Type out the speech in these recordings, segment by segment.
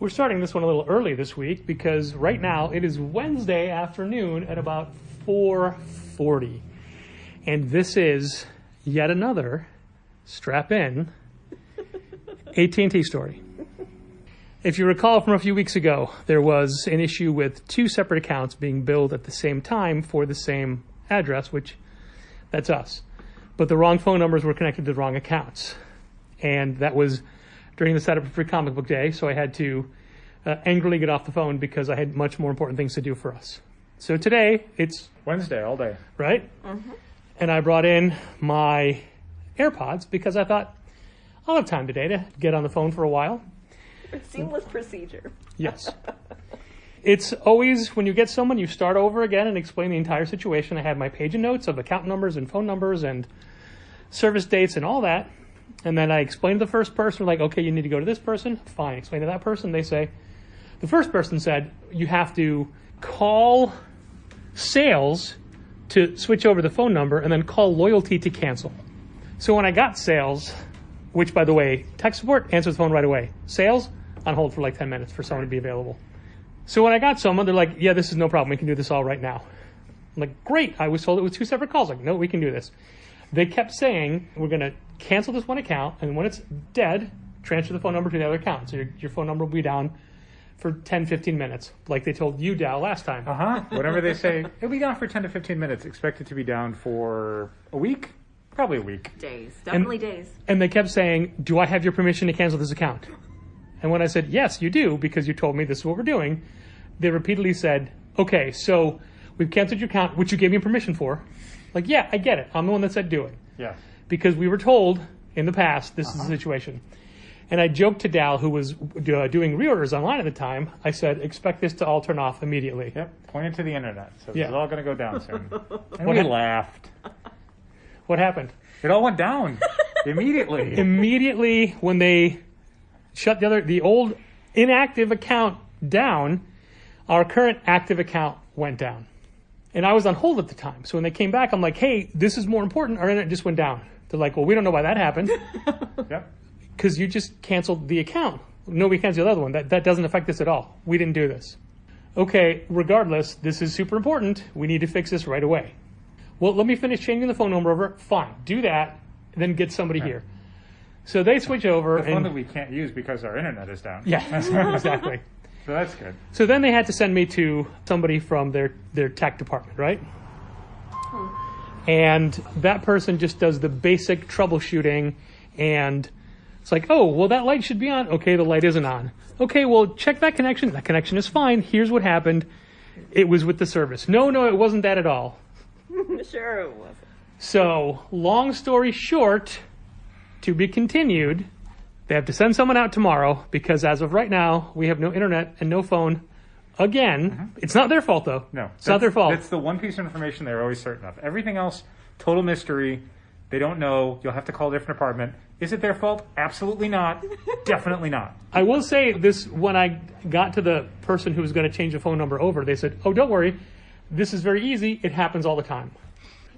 We're starting this one a little early this week because right now it is Wednesday afternoon at about 4:40. And this is yet another strap in AT&T story. If you recall from a few weeks ago, there was an issue with two separate accounts being billed at the same time for the same address, which that's us. But the wrong phone numbers were connected to the wrong accounts. And that was during the setup for Comic Book Day, so I had to angrily get off the phone because I had much more important things to do for us. So today, it's Wednesday all day. Right? Mm-hmm. And I brought in my AirPods because I thought, I'll have time today to get on the phone for a while. Seamless procedure. Yes. It's always, when you get someone, you start over again and explain the entire situation. I had my page and notes of account numbers and phone numbers and service dates and all that. And then I explain to the first person, like, okay, you need to go to this person. Fine. Explain to that person. They say, the first person said, you have to call sales to switch over the phone number and then call loyalty to cancel. So when I got sales, which, by the way, tech support answers the phone right away. Sales, on hold for like 10 minutes for someone to be available. So when I got someone, they're like, yeah, this is no problem. We can do this all right now. I'm like, great. I was told it was two separate calls. Like, no, we can do this. They kept saying, we're going to cancel this one account, and when it's dead, transfer the phone number to the other account. So your phone number will be down for 10, 15 minutes, like they told you, Dal, last time. Whatever they say, it'll be down for 10 to 15 minutes. Expect it to be down for a week? Probably a week. Days. Definitely days. And they kept saying, do I have your permission to cancel this account? And when I said, yes, you do, because you told me this is what we're doing, they repeatedly said, okay, so we've canceled your account, which you gave me permission for. Like, yeah, I get it. I'm the one that said do it. Yeah. Because we were told in the past, this is the situation. And I joked to Dal, who was doing reorders online at the time, I said, expect this to all turn off immediately. Yep, pointed to the internet. So this is all going to go down soon. And What we laughed. What happened? It all went down immediately. Immediately when they shut the old inactive account down, our current active account went down. And I was on hold at the time. So when they came back, I'm like, hey, this is more important. Our internet just went down. They're like, well, we don't know why that happened. Yep. Because you just canceled the account. No, we canceled the other one. That doesn't affect us at all. We didn't do this. Okay, regardless, this is super important. We need to fix this right away. Well, let me finish changing the phone number over. Fine, do that, and then get somebody here. So they switch over. The phone that we can't use because our internet is down. Yeah, exactly. So that's good. So then they had to send me to somebody from their tech department, right? And that person just does the basic troubleshooting, and it's like, oh, well, that light should be on. Okay, the light isn't on. Okay, well, check that connection. That connection is fine. Here's what happened. It was with the service. No, it wasn't that at all. Sure it wasn't. So, long story short, to be continued, they have to send someone out tomorrow because as of right now, we have no internet and no phone. Again, It's not their fault, though. No. It's not their fault. That's the one piece of information they're always certain of. Everything else, total mystery. They don't know. You'll have to call a different department. Is it their fault? Absolutely not. Definitely not. I will say this, when I got to the person who was going to change the phone number over, they said, oh, don't worry. This is very easy. It happens all the time.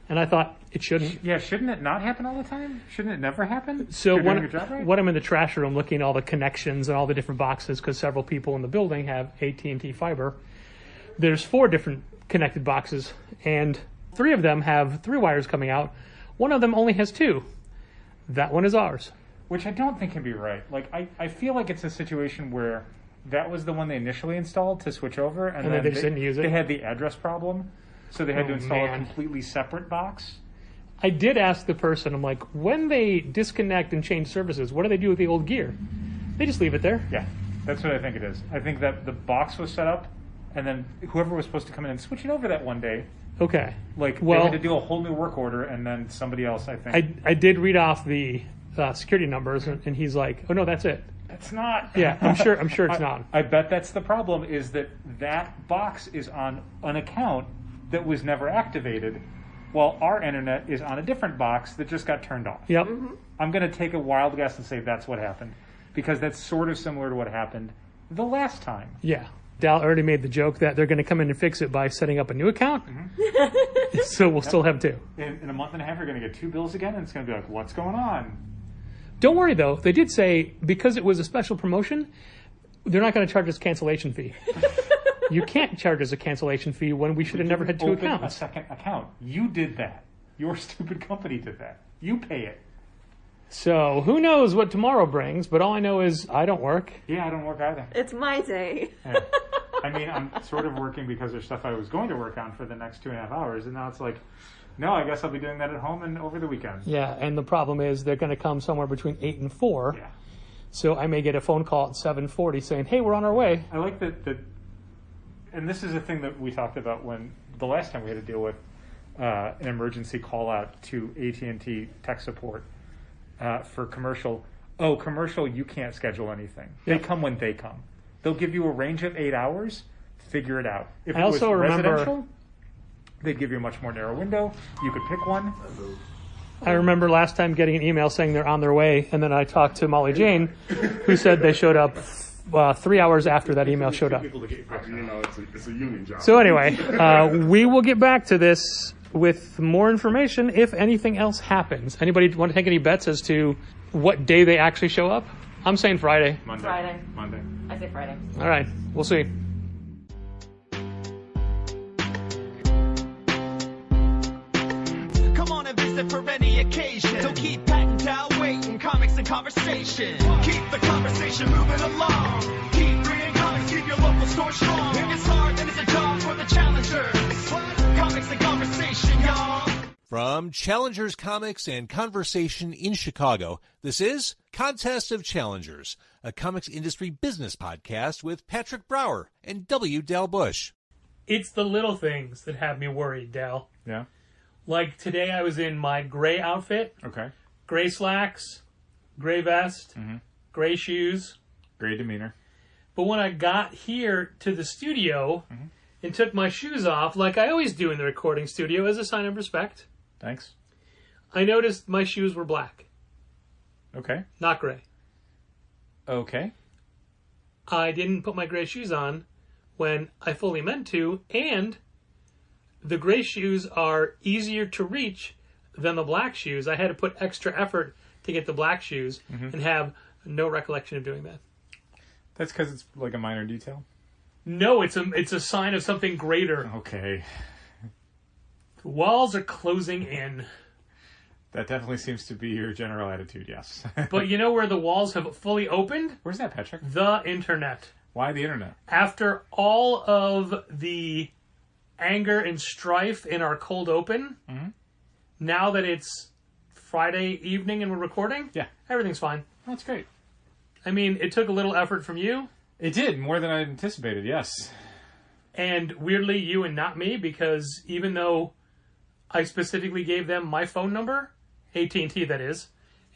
And I thought, it shouldn't. Yeah, shouldn't it not happen all the time? Shouldn't it never happen? So You're doing your job right? when I'm in the trash room looking at all the connections and all the different boxes, because several people in the building have AT&T fiber, there's 4 different connected boxes, and 3 of them have 3 wires coming out. One of them only has 2. That one is ours. Which I don't think can be right. Like, I feel like it's a situation where that was the one they initially installed to switch over, and then they just didn't use it. They had the address problem, so they had to install man. a completely separate box. I did ask the person, I'm like, when they disconnect and change services, what do they do with the old gear? They just leave it there. Yeah, that's what I think it is. I think that the box was set up, and then whoever was supposed to come in and switch it over that one day, Okay. like, they had to do a whole new work order, and then somebody else, I think. I did read off the security numbers, and he's like, oh, no, that's it. That's not. Yeah, I'm sure it's not. I bet that's the problem, is that box is on an account that was never activated, while our internet is on a different box that just got turned off. Yep. I'm going to take a wild guess and say that's what happened, because that's sort of similar to what happened the last time. Yeah. Dal already made the joke that they're going to come in and fix it by setting up a new account. So we'll still have 2. In a month and a half, you're going to get 2 bills again, and it's going to be like, what's going on? Don't worry, though. They did say, because it was a special promotion, They're not going to charge us a cancellation fee. You can't charge us a cancellation fee when we should have never had two Open accounts. a second account. You did that. Your stupid company did that. You pay it. So who knows what tomorrow brings, but all I know is I don't work. Yeah, I don't work either. It's my day. Yeah. I mean, I'm sort of working because there's stuff I was going to work on for the next 2.5 hours, and now it's like, no, I guess I'll be doing that at home and over the weekend. Yeah, and the problem is they're going to come somewhere between 8 and 4. Yeah. So I may get a phone call at 7:40 saying, hey, we're on our way. I like that, and this is a thing that we talked about when the last time we had to deal with an emergency call out to AT&T tech support for commercial. Oh, commercial, you can't schedule anything. They come when they come. They'll give you a range of 8 hours. Figure it out. If I it was also remember- residential, they'd give you a much more narrow window. You could pick one. I remember last time getting an email saying they're on their way, and then I talked to Molly Jane, who said they showed up 3 hours after that email showed up. It's a union job. So anyway, we will get back to this with more information if anything else happens. Anybody want to take any bets as to what day they actually show up? I'm saying Friday. Monday. Friday. Monday. I say Friday. All right, we'll see. Come on and visit for any occasion. Don't keep patting down waiting. Comics and conversation. Keep the conversation moving along. Keep reading comics, keep your local store strong. If it's hard, then it's a job for the challengers. Comics and conversation, y'all. From Challengers Comics and Conversation in Chicago, this is Contest of Challengers, a comics industry business podcast with Patrick Brower and W. Dal Bush. It's the little things that have me worried, Dal. Yeah. Like today I was in my gray outfit, Okay. gray slacks, gray vest, gray shoes. Great demeanor. But when I got here to the studio and took my shoes off, like I always do in the recording studio as a sign of respect, Thanks. I noticed my shoes were black, Okay. not gray. Okay. I didn't put my gray shoes on when I fully meant to, and the gray shoes are easier to reach than the black shoes. I had to put extra effort to get the black shoes and have no recollection of doing that. That's because it's like a minor detail. No, it's a sign of something greater. Okay. The walls are closing in. That definitely seems to be your general attitude, yes. But you know where the walls have fully opened? Where's that, Patrick? The internet. Why the internet? After all of the anger and strife in our cold open, now that it's Friday evening and we're recording, Yeah. everything's fine. That's great. I mean, it took a little effort from you, It did, more than I anticipated, yes. and weirdly you and not me, because even though I specifically gave them my phone number, AT&T that is,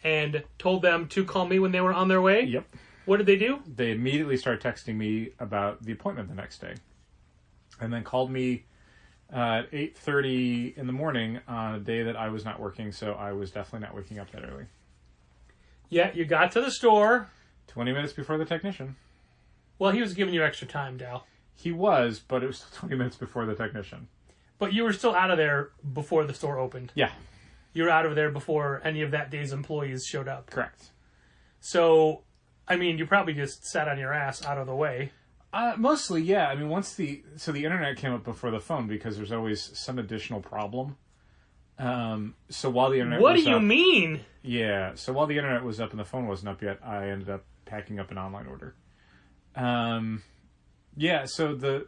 and told them to call me when they were on their way, Yep. what did they do? They immediately started texting me about the appointment the next day. And then called me at 8:30 in the morning on a day that I was not working, so I was definitely not waking up that early. Yeah, you got to the store. 20 minutes before the technician. Well, he was giving you extra time, Dal. He was, but it was 20 minutes before the technician. But you were still out of there before the store opened. Yeah, You were out of there before any of that day's employees showed up. correct. So, I mean, you probably just sat on your ass out of the way. Mostly, yeah. I mean, the internet came up before the phone because there's always some additional problem. So while the internet What was do you up, mean? Yeah, so while the internet was up and the phone wasn't up yet, I ended up packing up an online order. Yeah, so the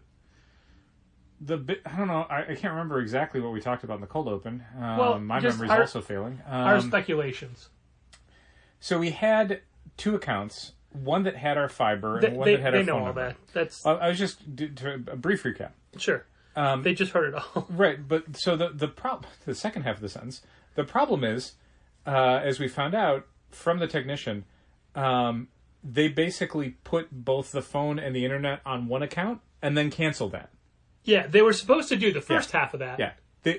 bit, I don't know, I can't remember exactly what we talked about in the cold open. Well, my just memory's our- also failing. Our speculations. So we had two accounts, one that had our fiber and one that had They our know phone all number. that. That's I was just a brief recap. sure. They just heard it all. Right, but so the second half of the sentence, the problem is, as we found out from the technician, they basically put both the phone and the internet on one account and then canceled that. Yeah, they were supposed to do the first half of that. Yeah,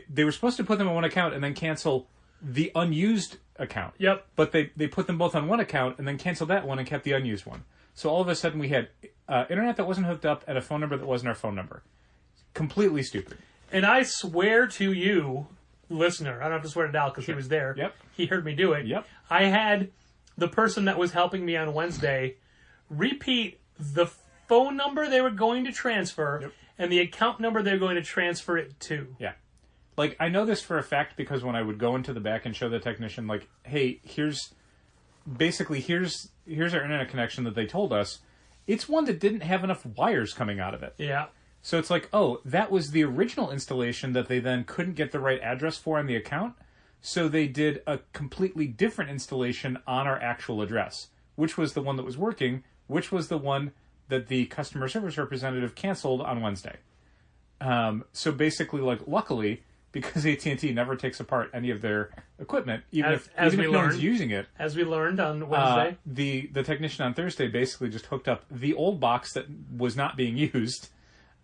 they were supposed to put them on one account and then cancel the unused account. Yep. But they put them both on one account and then canceled that one and kept the unused one. So all of a sudden we had internet that wasn't hooked up and a phone number that wasn't our phone number. Completely stupid. And I swear to you, listener, I don't have to swear to Dal because he was there. Yep. He heard me do it. Yep. I had the person that was helping me on Wednesday repeat the phone number they were going to transfer Yep. and the account number they were going to transfer it to. Yeah. Like, I know this for a fact because when I would go into the back and show the technician, like, hey, here's our internet connection that they told us. It's one that didn't have enough wires coming out of it. Yeah. So it's like, oh, that was the original installation that they then couldn't get the right address for on the account. So they did a completely different installation on our actual address, which was the one that was working, which was the one that the customer service representative canceled on Wednesday. So basically, like, luckily, because AT&T never takes apart any of their equipment, even if no one's using it. As we learned on Wednesday. The technician on Thursday basically just hooked up the old box that was not being used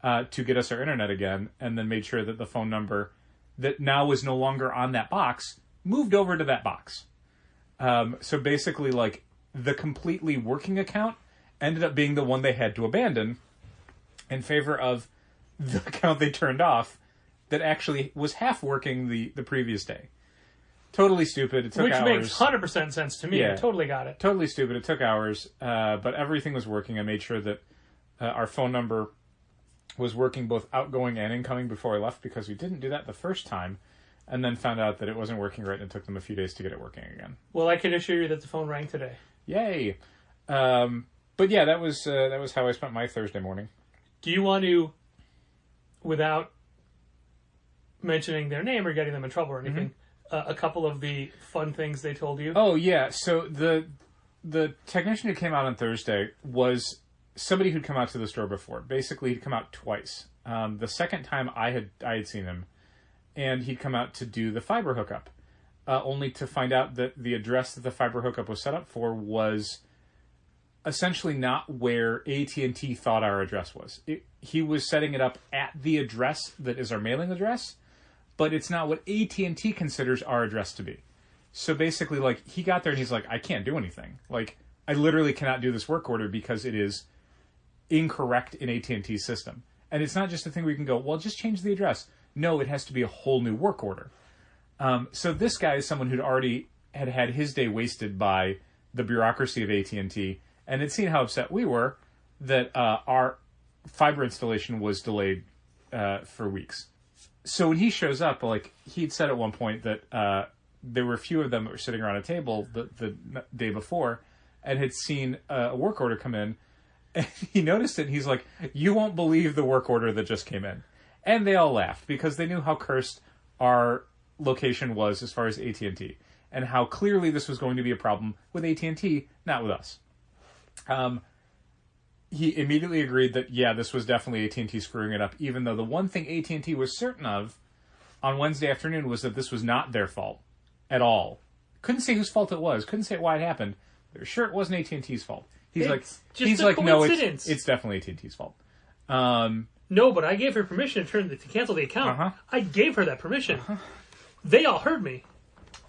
to get us our internet again, and then made sure that the phone number that now was no longer on that box moved over to that box. So basically, like, the completely working account ended up being the one they had to abandon in favor of the account they turned off that actually was half working the previous day. Totally stupid. It took hours. Which makes 100% sense to me. Yeah. I totally got it. Totally stupid. It took hours, but everything was working. I made sure that our phone number was working both outgoing and incoming before I left, because we didn't do that the first time, and then found out that it wasn't working right, and it took them a few days to get it working again. Well, I can assure you that the phone rang today. Yay! But yeah, that was how I spent my Thursday morning. Do you want to, without mentioning their name or getting them in trouble or anything, a couple of the fun things they told you? Oh yeah, so the technician who came out on Thursday was somebody who'd come out to the store before. Basically, he'd come out twice. The second time I had seen him, and he'd come out to do the fiber hookup, only to find out that the address that the fiber hookup was set up for was essentially not where AT&T thought our address was. He was setting it up at the address that is our mailing address, but it's not what AT&T considers our address to be. So basically, like, he got there and he's like, I can't do anything. Like, I literally cannot do this work order because it is incorrect in AT&T's system. And it's not just a thing where you can go, well, just change the address. No, it has to be a whole new work order. So this guy is someone who'd already had his day wasted by the bureaucracy of AT&T, and had seen how upset we were that our fiber installation was delayed for weeks. So when he shows up, like, he'd said at one point that there were a few of them that were sitting around a table the day before and had seen a work order come in, and he noticed it, and he's like, you won't believe the work order that just came in. And they all laughed, because they knew how cursed our location was as far as AT&T, and how clearly this was going to be a problem with AT&T, not with us. He immediately agreed that, yeah, this was definitely AT&T screwing it up, even though the one thing AT&T was certain of on Wednesday afternoon was that this was not their fault at all. Couldn't say whose fault it was, couldn't say why it happened. They were sure it wasn't AT&T's fault. He's like, no, it's definitely AT&T's fault. No, but I gave her permission to cancel the account. Uh-huh. I gave her that permission. They all heard me.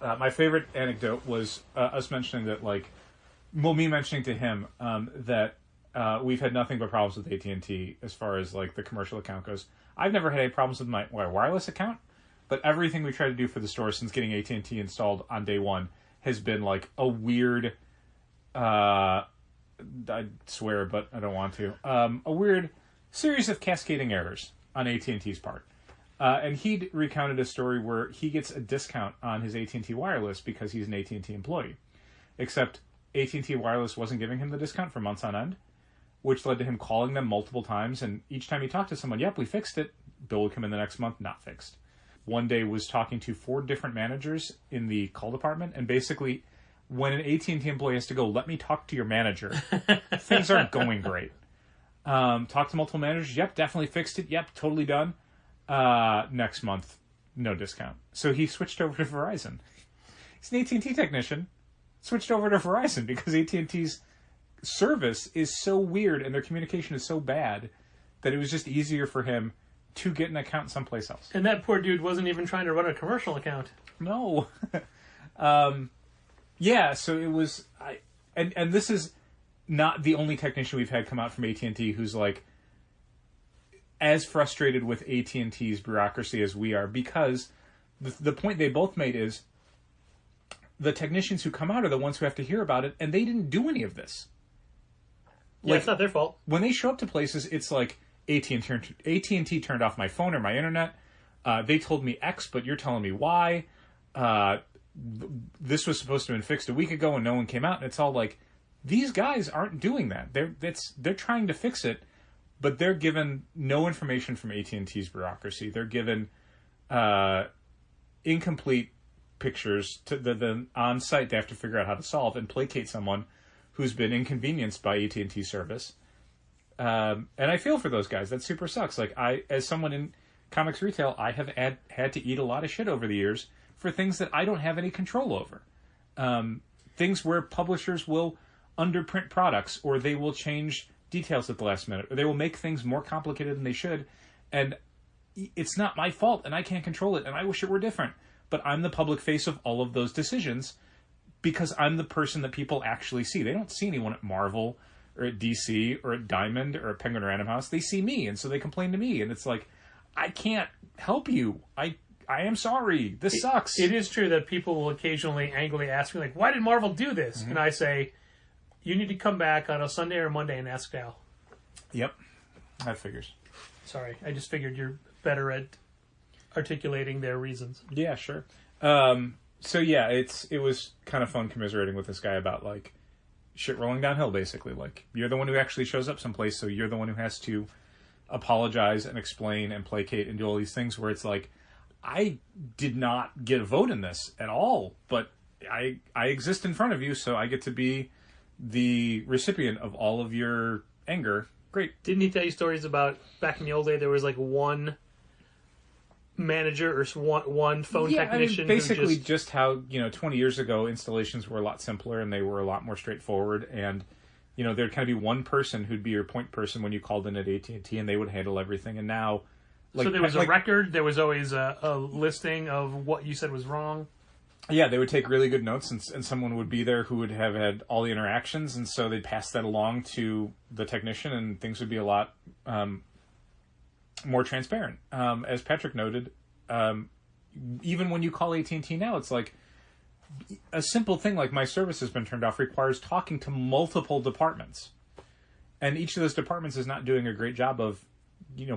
My favorite anecdote was us mentioning that, like, me mentioning to him that we've had nothing but problems with AT&T as far as, like, the commercial account goes. I've never had any problems with my wireless account, but everything we tried to do for the store since getting AT&T installed on day one has been, like, a weird, I swear, but I don't want to, a weird series of cascading errors on AT&T's part. And he'd recounted a story where he gets a discount on his AT&T wireless because he's an AT&T employee. Except AT&T wireless wasn't giving him the discount for months on end, which led to him calling them multiple times, and each time he talked to someone, yep, we fixed it. Bill would come in the next month, not fixed. One day was talking to 4 different managers in the call department, and basically, when an AT&T employee has to go, let me talk to your manager, things aren't going great. Talk to multiple managers, yep, definitely fixed it, yep, totally done. Next month, no discount. So he switched over to Verizon. He's an AT&T technician, switched over to Verizon because AT&T's service is so weird and their communication is so bad that it was just easier for him to get an account someplace else. And that poor dude wasn't even trying to run a commercial account. No. Yeah, so it was... And this is not the only technician we've had come out from AT&T who's, like, as frustrated with AT&T's bureaucracy as we are, because the point they both made is the technicians who come out are the ones who have to hear about it, and they didn't do any of this. Yeah, it's not their fault. When they show up to places, it's like AT&T turned off my phone or my internet. They told me X, but you're telling me Y. This was supposed to have been fixed a week ago and no one came out. And it's all like, these guys aren't doing that. They're trying to fix it, but they're given no information from AT&T's bureaucracy. They're given incomplete pictures to the on site. They have to figure out how to solve and placate someone who's been inconvenienced by AT&T service. And I feel for those guys. That super sucks. Like, as someone in comics retail, I have had to eat a lot of shit over the years for things that I don't have any control over. Things where publishers will underprint products, or they will change details at the last minute, or they will make things more complicated than they should. And it's not my fault, and I can't control it, and I wish it were different. But I'm the public face of all of those decisions because I'm the person that people actually see. They don't see anyone at Marvel or at DC or at Diamond or at Penguin Random House. They see me, and so they complain to me. And it's like, I can't help you. I am sorry. This sucks. It is true that people will occasionally angrily ask me, like, why did Marvel do this? And I say, you need to come back on a Sunday or Monday and ask Al. Yep. That figures. Sorry, I just figured you're better at articulating their reasons. Yeah, sure. So yeah, it was kind of fun commiserating with this guy about, like, shit rolling downhill, basically. Like, you're the one who actually shows up someplace, so you're the one who has to apologize and explain and placate and do all these things where it's like, I did not get a vote in this at all, but I exist in front of you, so I get to be the recipient of all of your anger. Great. Didn't he tell you stories about back in the old day there was like one manager or one phone technician? I mean, basically just how, 20 years ago installations were a lot simpler and they were a lot more straightforward, and there'd kind of be one person who'd be your point person when you called in at AT&T, and they would handle everything. And now, so there was a record, there was always a listing of what you said was wrong. Yeah, they would take really good notes, and someone would be there who would have had all the interactions, and so they'd pass that along to the technician, and things would be a lot more transparent. As Patrick noted, even when you call AT&T now, it's like a simple thing like my service has been turned off requires talking to multiple departments, and each of those departments is not doing a great job of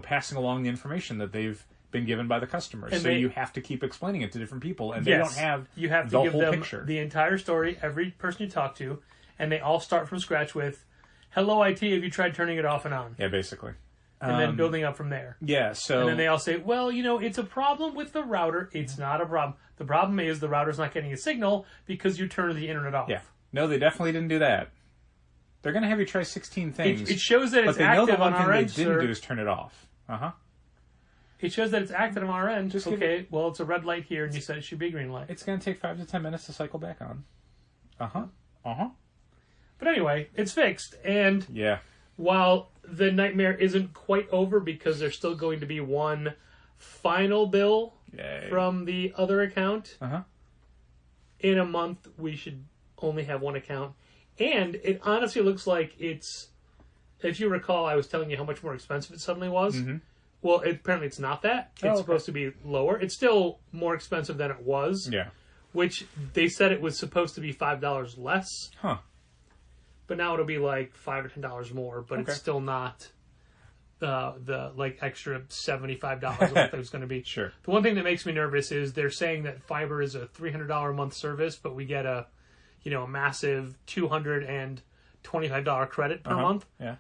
passing along the information that they've been given by the customers. And so you have to keep explaining it to different people, and they don't have you have to the give whole them picture. The entire story, every person you talk to, and they all start from scratch with, hello IT, have you tried turning it off and on? Yeah, basically. And then building up from there. Yeah, so... And then they all say, well, it's a problem with the router. It's not a problem. The problem is the router's not getting a signal because you turned the internet off. Yeah. No, they definitely didn't do that. They're going to have you try 16 things. It shows that it's active on our end, But they know the one thing they didn't do is turn it off. Uh-huh. It shows that it's active on our end. Okay, well, it's a red light here, and you said it should be a green light. It's going to take 5 to 10 minutes to cycle back on. Uh-huh. Uh-huh. But anyway, it's fixed, and yeah, while the nightmare isn't quite over because there's still going to be one final bill from the other account, in a month we should only have one account. And it honestly looks like it's, if you recall, I was telling you how much more expensive it suddenly was. Mm-hmm. Well, apparently it's not that. It's supposed to be lower. It's still more expensive than it was. Yeah. Which they said it was supposed to be $5 less. Huh. But now it'll be like $5 or $10 more, but it's still not the like extra $75 that it was going to be. Sure. The one thing that makes me nervous is they're saying that fiber is a $300 a month service, but we get a massive $225 credit per month. Yeah.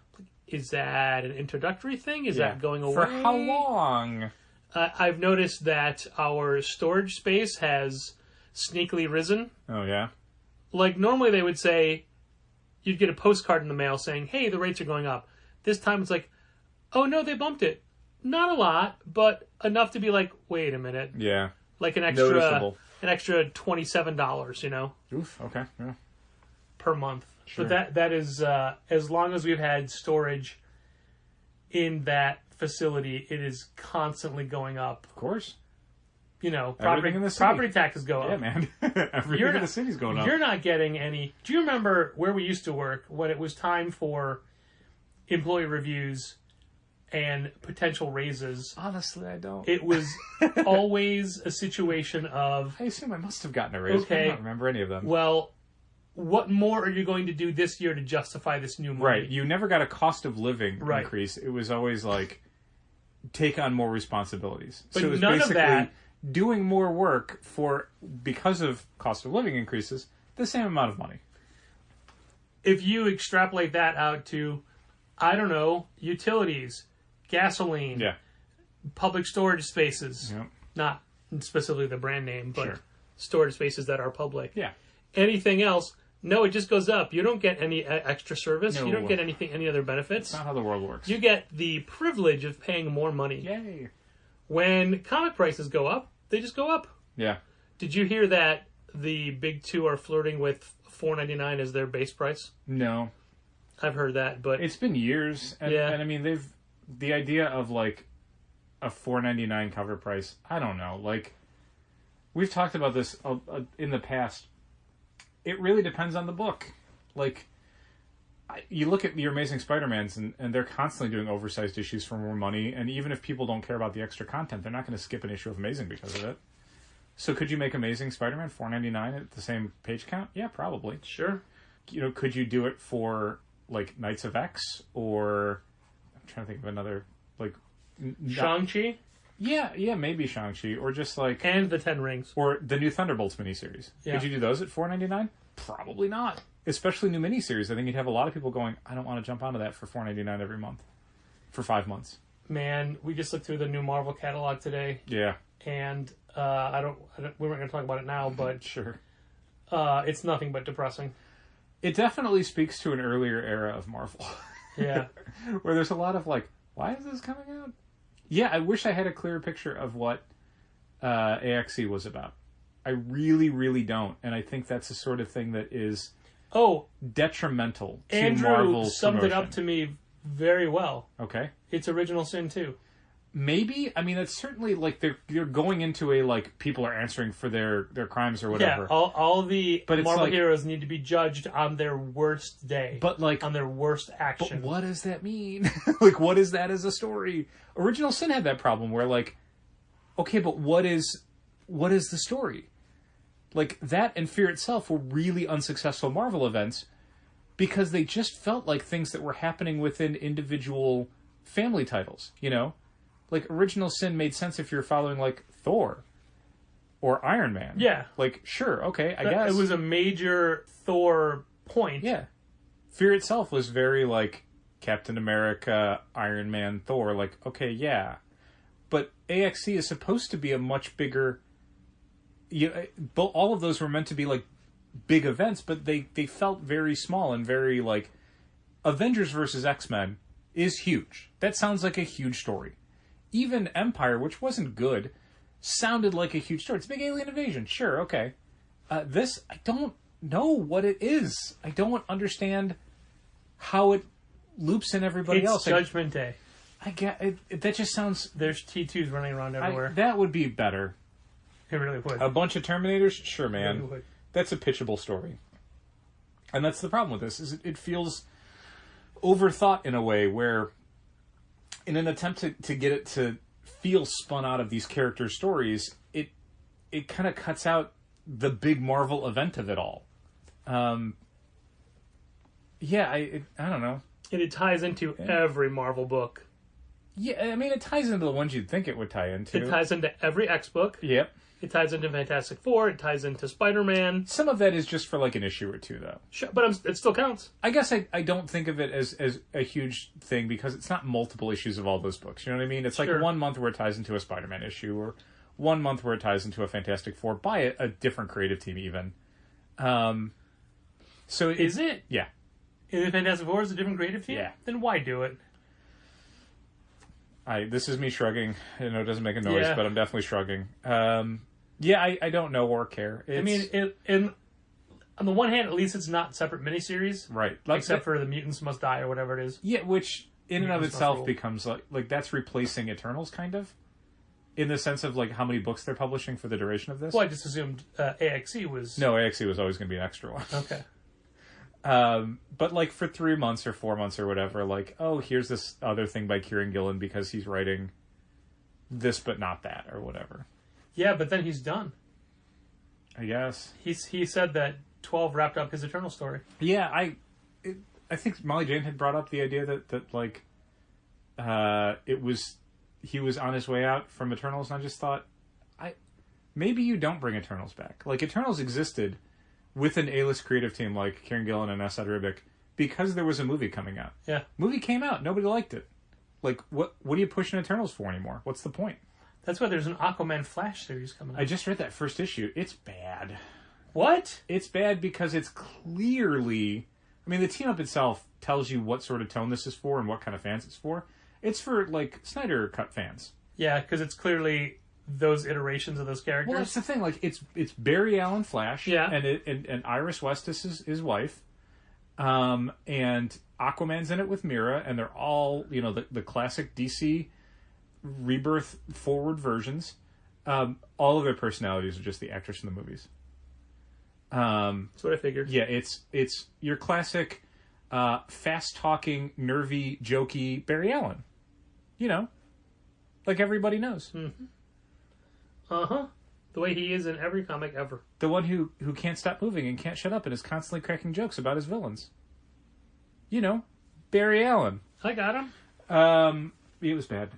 Is that an introductory thing? Is that going away? For how long? I've noticed that our storage space has sneakily risen. Oh, yeah? Like, normally they would say, you'd get a postcard in the mail saying, hey, the rates are going up. This time it's like, oh, no, they bumped it. Not a lot, but enough to be like, wait a minute. Yeah. Like an extra noticeable. An extra $27, Oof, okay, yeah. Per month. Sure. But that is, as long as we've had storage in that facility, it is constantly going up. Of course. Property taxes go up. Yeah, man. Everything in the city's going up. You're not getting any. Do you remember where we used to work when it was time for employee reviews and potential raises? Honestly, I don't. It was always a situation of... I assume I must have gotten a raise, but I don't remember any of them. Well, what more are you going to do this year to justify this new money? Right. You never got a cost of living Right. increase. It was always like, take on more responsibilities. But so it was none of basically that- doing more work because of cost of living increases, the same amount of money. If you extrapolate that out to, I don't know, utilities, gasoline, Yeah. public storage spaces, Yep. not specifically the brand name, but Sure. storage spaces that are public. Yeah. Anything else, no, it just goes up. You don't get any extra service. No. You don't get any other benefits. That's not how the world works. You get the privilege of paying more money. Yay. When comic prices go up, they just go up. Yeah. Did you hear that the big two are flirting with $4.99 as their base price? No. I've heard that, but It's been years. And, Yeah. and I mean, the idea of like a $4.99 cover price, I don't know. Like, we've talked about this in the past. It really depends on the book. Like, you look at your Amazing Spider-Mans, and they're constantly doing oversized issues for more money, and even if people don't care about the extra content, they're not going to skip an issue of Amazing because of it. So could you make Amazing Spider-Man $4.99 at the same page count? Yeah, probably. sure. You know, could you do it for, like, Knights of X, or... I'm trying to think of another, like... Shang-Chi Yeah, maybe Shang-Chi, or just, like... and the 10 Rings. Or the new Thunderbolts miniseries. Yeah. Could you do those at $4.99? Probably not. Especially new miniseries. I think you'd have a lot of people going, I don't want to jump onto that for $4.99 every month. For 5 months. Man, we just looked through the new Marvel catalog today, Yeah. and we weren't going to talk about it now, but Sure. it's nothing but depressing. It definitely speaks to an earlier era of Marvel. Yeah. Where there's a lot of like, why is this coming out? Yeah, I wish I had a clearer picture of what AXE was about. I really, really don't. And I think that's the sort of thing that is Oh, detrimental to Andrew Marvel's summed it promotion. up to me very well. Okay. It's Original Sin 2. Maybe. I mean, it's certainly like they're going into a, like, people are answering for their crimes or whatever. Yeah, all the But it's Marvel like- heroes need to be judged on their worst day. But, like, on their worst but action. what does that mean? Like, what is that as a story? Original Sin had that problem where, like, okay, but what is the story? Like, that and Fear Itself were really unsuccessful Marvel events because they just felt like things that were happening within individual family titles, you know? Like, Original Sin made sense if you're following, like, Thor or Iron Man. Yeah. Like, sure, okay, I guess. It was a major Thor point. Yeah. Fear Itself was very, like, Captain America, Iron Man, Thor. Like, okay, yeah. But AXE is supposed to be a much bigger... all of those were meant to be, like, big events, but they felt very small and very, like... Avengers versus X-Men is huge. That sounds like a huge story. Even Empire, which wasn't good, sounded like a huge story. It's a big alien invasion. Sure, okay. This, I don't know what it is. I don't understand how it loops in everybody It's else. Judgment Day. I get it. That just sounds... There's T2s running around everywhere. that would be better. It really would. A bunch of Terminators? Sure, It really man. would. That's a pitchable story. And that's the problem with this, is it feels overthought in a way where, in an attempt to get it to feel spun out of these character stories, it kind of cuts out the big Marvel event of it all. Yeah, I don't know. And it ties into every Marvel book. Yeah, I mean, it ties into the ones you'd think it would tie into. It ties into every X book. Yep. It ties into Fantastic Four. It ties into Spider-Man. Some of that is just for like an issue or two, though. Sure, but it still counts. I guess I don't think of it as a huge thing because it's not multiple issues of all those books. You know what I mean? It's like Sure. 1 month where it ties into a Spider-Man issue, or 1 month where it ties into a Fantastic Four by a different creative team, even. So Is it? Yeah. If Fantastic Four is a different creative team? Yeah. Then why do it? This is me shrugging. I know it doesn't make a noise, Yeah. but I'm definitely shrugging. Yeah, I don't know or care. I mean, on the one hand, at least it's not separate miniseries. Right. Except for the Mutants Must Die or whatever it is. Yeah, which in and of Mutants Must itself Rule. becomes like that's replacing Eternals, kind of, in the sense of like how many books they're publishing for the duration of this. Well, I just assumed AXE was... No, AXE was always going to be an extra one. Okay. But like for 3 months or 4 months or whatever, like, oh, here's this other thing by Kieran Gillen because he's writing this but not that or whatever. Yeah, but then he's done. I guess. He said that 12 wrapped up his Eternal story. Yeah, I think Molly Jane had brought up the idea that like, he was on his way out from Eternals, and I just thought, maybe you don't bring Eternals back. Like, Eternals existed with an A-list creative team like Kieran Gillen and Esad Ribic because there was a movie coming out. Yeah. Movie came out. Nobody liked it. Like, what are you pushing Eternals for anymore? What's the point? That's why there's an Aquaman Flash series coming out. I just read that first issue. It's bad. What? It's bad because it's clearly... I mean, the team-up itself tells you what sort of tone this is for and what kind of fans it's for. It's for, like, Snyder Cut fans. Yeah, because it's clearly those iterations of those characters. Well, that's the thing. Like, it's Barry Allen Flash, Yeah. and Iris West is his wife, and Aquaman's in it with Mira, and they're all, you know, the classic DC Rebirth forward versions. All of their personalities are just the actress in the movies. That's what I figured. Yeah, it's your classic fast-talking, nervy, jokey Barry Allen. You know, like everybody knows. Mm-hmm. Uh-huh. The way he is in every comic ever. The one who can't stop moving and can't shut up and is constantly cracking jokes about his villains. You know, Barry Allen. I got him. It was bad.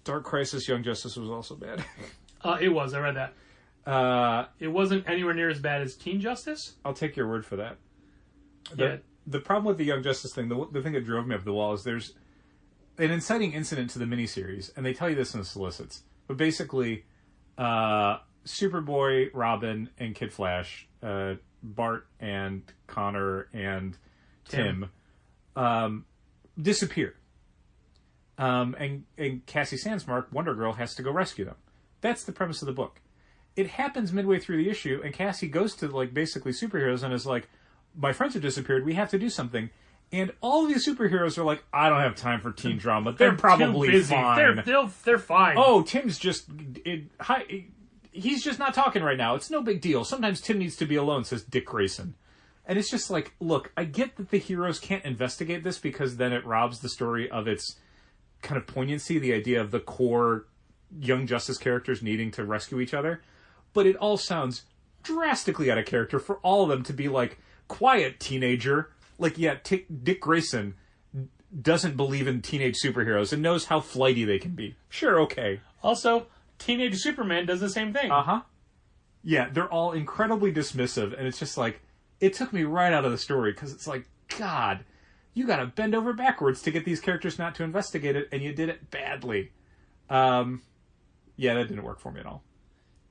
Dark Crisis, Young Justice was also bad. It was. I read that. It wasn't anywhere near as bad as Teen Justice. I'll take your word for that. Yeah. The problem with the Young Justice thing, the thing that drove me up the wall is there's an inciting incident to the miniseries, and they tell you this in the solicits. But basically, Superboy, Robin, and Kid Flash, Bart and Connor and Tim disappear. And Cassie Sandsmark, Wonder Girl, has to go rescue them. That's the premise of the book. It happens midway through the issue, and Cassie goes to, like, basically superheroes and is like, my friends have disappeared, we have to do something. And all of these superheroes are like, I don't have time for teen drama. They're probably too busy. fine. They're fine. Oh, Tim's just... he's just not talking right now. It's no big deal. Sometimes Tim needs to be alone, says Dick Grayson. And it's just like, look, I get that the heroes can't investigate this because then it robs the story of its kind of poignancy, the idea of the core Young Justice characters needing to rescue each other. But it all sounds drastically out of character for all of them to be like, quiet, teenager. Like, yeah, Dick Grayson doesn't believe in teenage superheroes and knows how flighty they can be. Sure, okay. Also, Teenage Superman does the same thing. Uh-huh. Yeah, they're all incredibly dismissive, and it's just like, it took me right out of the story, because it's like, God, you gotta bend over backwards to get these characters not to investigate it, and you did it badly. Yeah, that didn't work for me at all.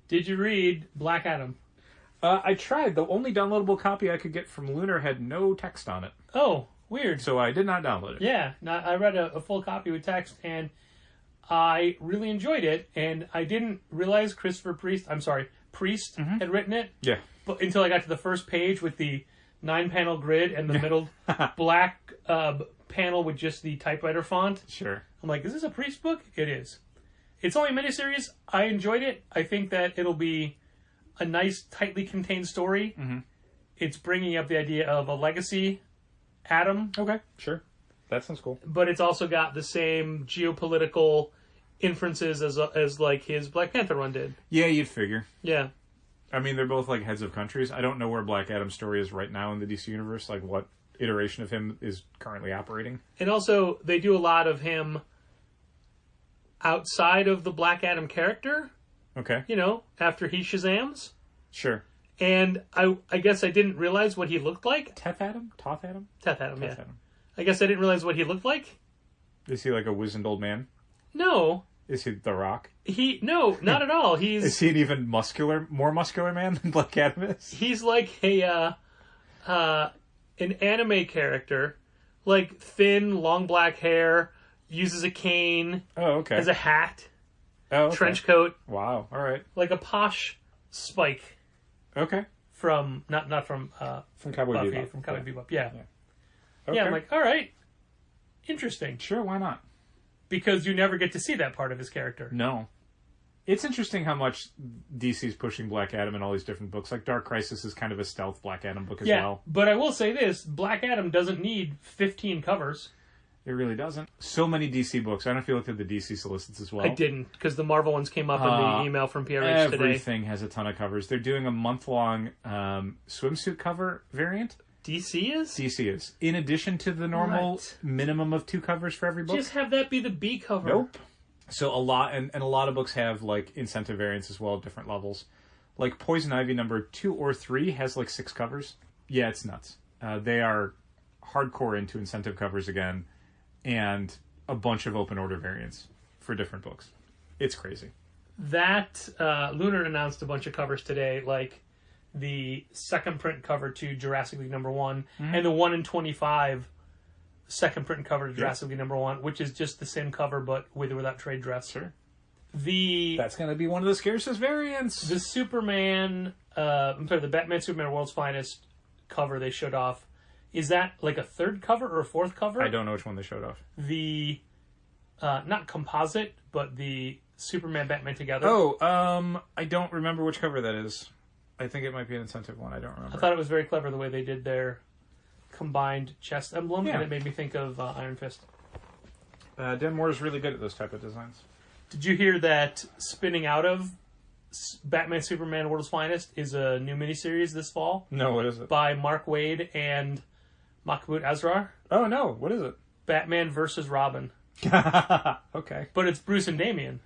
Did you read Black Adam? I tried. The only downloadable copy I could get from Lunar had no text on it. Oh, weird. So I did not download it. Yeah, I read a full copy with text, and I really enjoyed it, and I didn't realize Priest had written it. Yeah. But until I got to the first page with the 9-panel grid and the middle black panel with just the typewriter font. Sure. I'm like, is this a Priest book? It is. It's only a miniseries. I enjoyed it. I think that it'll be a nice, tightly contained story. Mm-hmm. It's bringing up the idea of a legacy Adam. Okay, sure. That sounds cool. But it's also got the same geopolitical inferences as like his Black Panther run did. Yeah, you'd figure. Yeah. I mean, they're both like heads of countries. I don't know where Black Adam's story is right now in the DC universe, like what iteration of him is currently operating. And also, they do a lot of him outside of the Black Adam character. Okay. You know, after he Shazams. Sure. And I guess I didn't realize what he looked like. Toth Adam? Teth Adam, yeah. Adam. I guess I didn't realize what he looked like. Is he like a wizened old man? No. Is he The Rock? No, not at all. Is he an even more muscular man than Black Adam is? He's like an anime character, like thin, long black hair, uses a cane, has a hat, trench coat. Wow, all right. Like a posh Spike. Okay. From not from Cowboy Buffy, Bebop. from Cowboy Bebop. Yeah. Okay. Yeah, I'm like, all right, interesting. Sure, why not? Because you never get to see that part of his character. No. It's interesting how much DC's pushing Black Adam in all these different books. Like Dark Crisis is kind of a stealth Black Adam book as well. But I will say this, Black Adam doesn't need 15 covers. It really doesn't. So many DC books. I don't know if you looked at the DC solicits as well. I didn't, because the Marvel ones came up in the email from PRH today. Everything has a ton of covers. They're doing a month-long swimsuit cover variant. DC is? DC is. In addition to the normal What? minimum of 2 covers for every book. Just have that be the B cover. Nope. So a lot, and a lot of books have like incentive variants as well at different levels. Like Poison Ivy number 2 or 3 has like 6 covers. Yeah, it's nuts. They are hardcore into incentive covers again, and a bunch of open order variants for different books. It's crazy. That Lunar announced a bunch of covers today, like the second print cover to Jurassic League number 1, and the 1 in 25 second print cover to Jurassic League number 1, which is just the same cover but with or without trade dress. Sure. That's going to be one of the scarcest variants. The Superman, the Batman Superman World's Finest cover they showed off. Is that like a third cover or a fourth cover? I don't know which one they showed off. The, not composite, but the Superman Batman together. Oh, I don't remember which cover that is. I think it might be an incentive one. I don't remember. I thought it was very clever the way they did their combined chest emblem, and it made me think of Iron Fist. Dan Moore is really good at those type of designs. Did you hear that spinning out of Batman Superman World's Finest is a new miniseries this fall? No, what is it? By Mark Waid and Mahmoud Asrar. Oh, no. What is it? Batman versus Robin. Okay. But it's Bruce and Damian.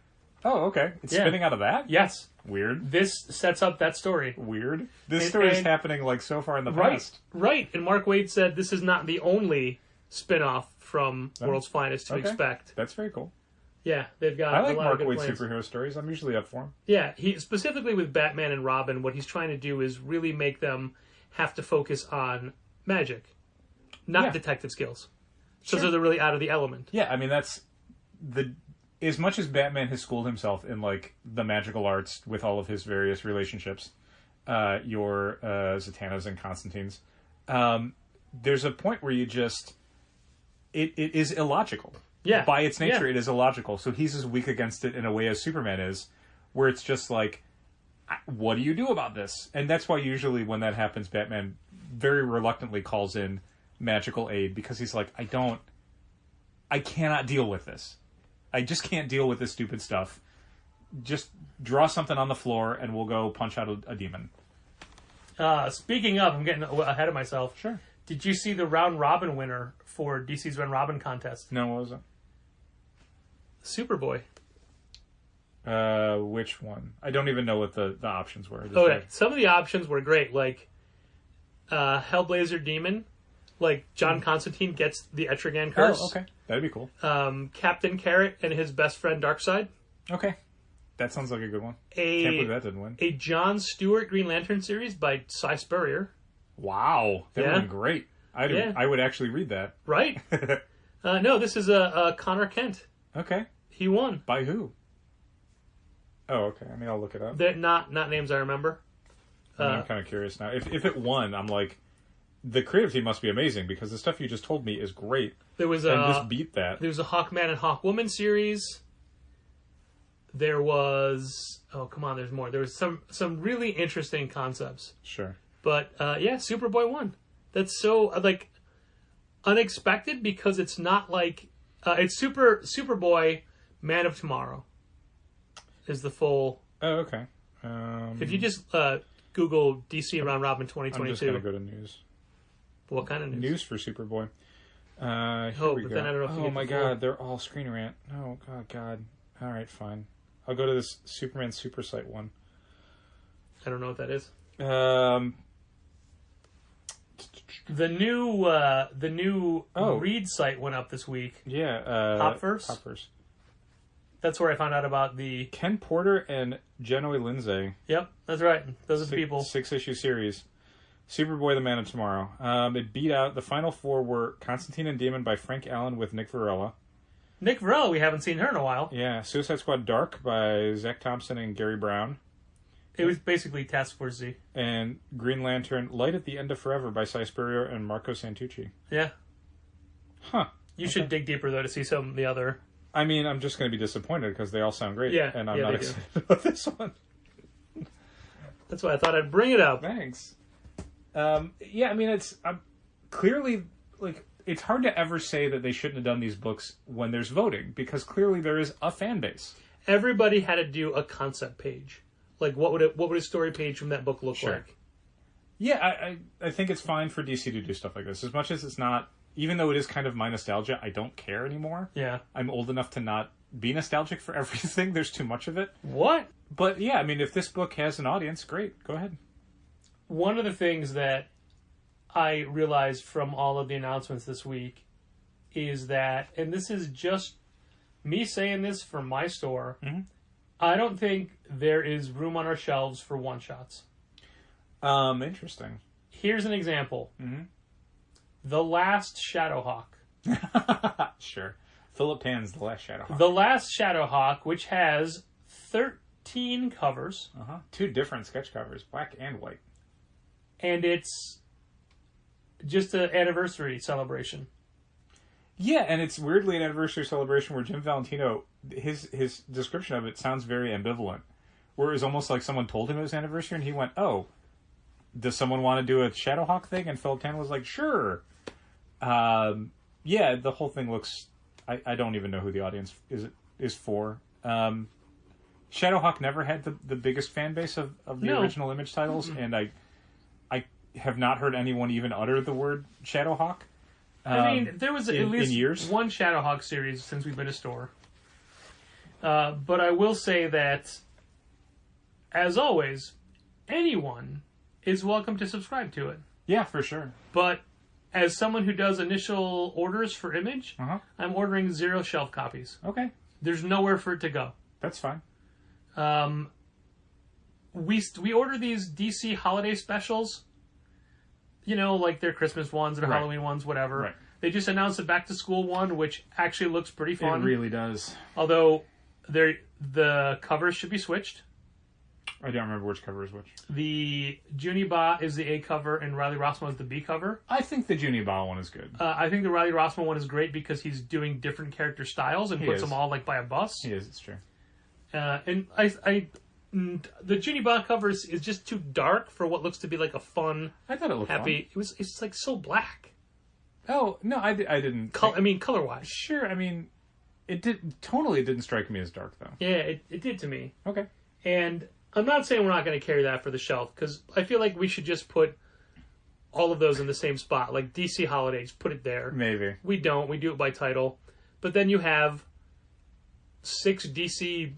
Oh, okay. It's spinning out of that? Yes. Weird. This sets up that story. Weird. This story is happening like so far in the past. Right. And Mark Waid said this is not the only spin-off from World's Finest to expect. That's very cool. Yeah, they've got I like a lot Mark of good Waid's plans. superhero stories. I'm usually up for them. Yeah, he specifically with Batman and Robin, what he's trying to do is really make them have to focus on magic, not detective skills. So they're really out of the element. Yeah, I mean that's as much as Batman has schooled himself in like the magical arts with all of his various relationships, your Zatannas and Constantines, there's a point where you just it is illogical. Yeah. By its nature, it is illogical. So he's as weak against it in a way as Superman is, where it's just like, what do you do about this? And that's why usually when that happens, Batman very reluctantly calls in magical aid, because he's like, I cannot deal with this. I just can't deal with this stupid stuff. Just draw something on the floor and we'll go punch out a demon. Speaking of, I'm getting ahead of myself. Sure. Did you see the round robin winner for DC's Round Robin contest? No, what was it? Superboy. Which one? I don't even know what the options were. Okay, some of the options were great, like Hellblazer Demon, like John Constantine gets the Etrigan curse. Oh, okay. That'd be cool. Captain Carrot and his best friend Darkseid. Okay. That sounds like a good one. Can't believe that didn't win. A John Stewart Green Lantern series by Cy Spurrier. Wow. That would have been great. I would actually read that. Right? No, this is a Connor Kent. Okay. He won. By who? Oh, okay. I mean, I'll look it up. They're not names I remember. I'm kind of curious now. If it won, I'm like, the creative team must be amazing, because the stuff you just told me is great. There was and this beat that. There was a Hawkman and Hawkwoman series. There was there's more. There was some really interesting concepts. Sure. But Superboy won. That's so unexpected, because it's not like it's Superboy Man of Tomorrow is the full. Oh, okay. If you just Google DC Round Robin 2022. I'm just going to go to news. What kind of news? News for Superboy. Then I don't know if you get my the full- God, they're all Screen Rant. Oh, God. All right, fine. I'll go to this Superman Super Site one. I don't know what that is. The new Read site went up this week. Yeah. Hopverse. That's where I found out about the Ken Porter and Genoa Lindsay. Yep, that's right. Those are the people. 6-issue series. Superboy, the Man of Tomorrow. It beat out, the final 4 were Constantine and Demon by Frank Allen with Nick Varela. Nick Varela, we haven't seen her in a while. Yeah, Suicide Squad Dark by Zach Thompson and Gary Brown. It was basically Task Force Z. And Green Lantern Light at the End of Forever by Cy Spurrier and Marco Santucci. Yeah. Huh. You should dig deeper, though, to see some of the other... I mean, I'm just going to be disappointed because they all sound great. Yeah, and I'm not they excited about this one. That's why I thought I'd bring it up. Thanks. Yeah, I mean, it's clearly, like, it's hard to ever say that they shouldn't have done these books when there's voting, because clearly there is a fan base. Everybody had to do a concept page. Like, what would a story page from that book look like? Yeah, I think it's fine for DC to do stuff like this. As much as it's not, even though it is kind of my nostalgia, I don't care anymore. Yeah. I'm old enough to not be nostalgic for everything. There's too much of it. What? But yeah, I mean, if this book has an audience, great. Go ahead. One of the things that I realized from all of the announcements this week is that, and this is just me saying this for my store, I don't think there is room on our shelves for one-shots. Interesting. Here's an example. The Last Shadowhawk. Sure. Philip Pan's The Last Shadowhawk. The Last Shadowhawk, which has 13 covers. 2 different sketch covers, black and white. And it's just an anniversary celebration. Yeah, and it's weirdly an anniversary celebration where Jim Valentino, his description of it sounds very ambivalent. Where it was almost like someone told him it was anniversary and he went, oh, does someone want to do a Shadowhawk thing? And Philip Tan was like, sure. Yeah, the whole thing looks... I don't even know who the audience is for. Shadowhawk never had the biggest fan base of the original Image titles, and I have not heard anyone even utter the word Shadowhawk. I mean, there was at least years. one Shadowhawk series since we've been a store. But I will say that, as always, anyone is welcome to subscribe to it. Yeah, for sure. But as someone who does initial orders for Image, I'm ordering 0 shelf copies. Okay. There's nowhere for it to go. That's fine. We order these DC holiday specials, you know, like their Christmas ones, their Halloween ones, whatever. Right. They just announced a back to school one, which actually looks pretty fun. It really does. Although the covers should be switched. I don't remember which cover is which. The Juniba is the A cover and Riley Rossmo is the B cover. I think the Juniba one is good. I think the Riley Rossmo one is great because he's doing different character styles and puts them all like by a bus. He is, it's true. And the Juniba cover is just too dark for what looks to be like a fun, I thought it looked happy. fun. It's like so black. Oh no, I didn't. Color wise. Sure, I mean, it didn't strike me as dark though. Yeah, it did to me. Okay. And I'm not saying we're not going to carry that for the shelf, because I feel like we should just put all of those in the same spot. Like DC Holidays, put it there. Maybe. We don't. We do it by title. But then you have 6 DC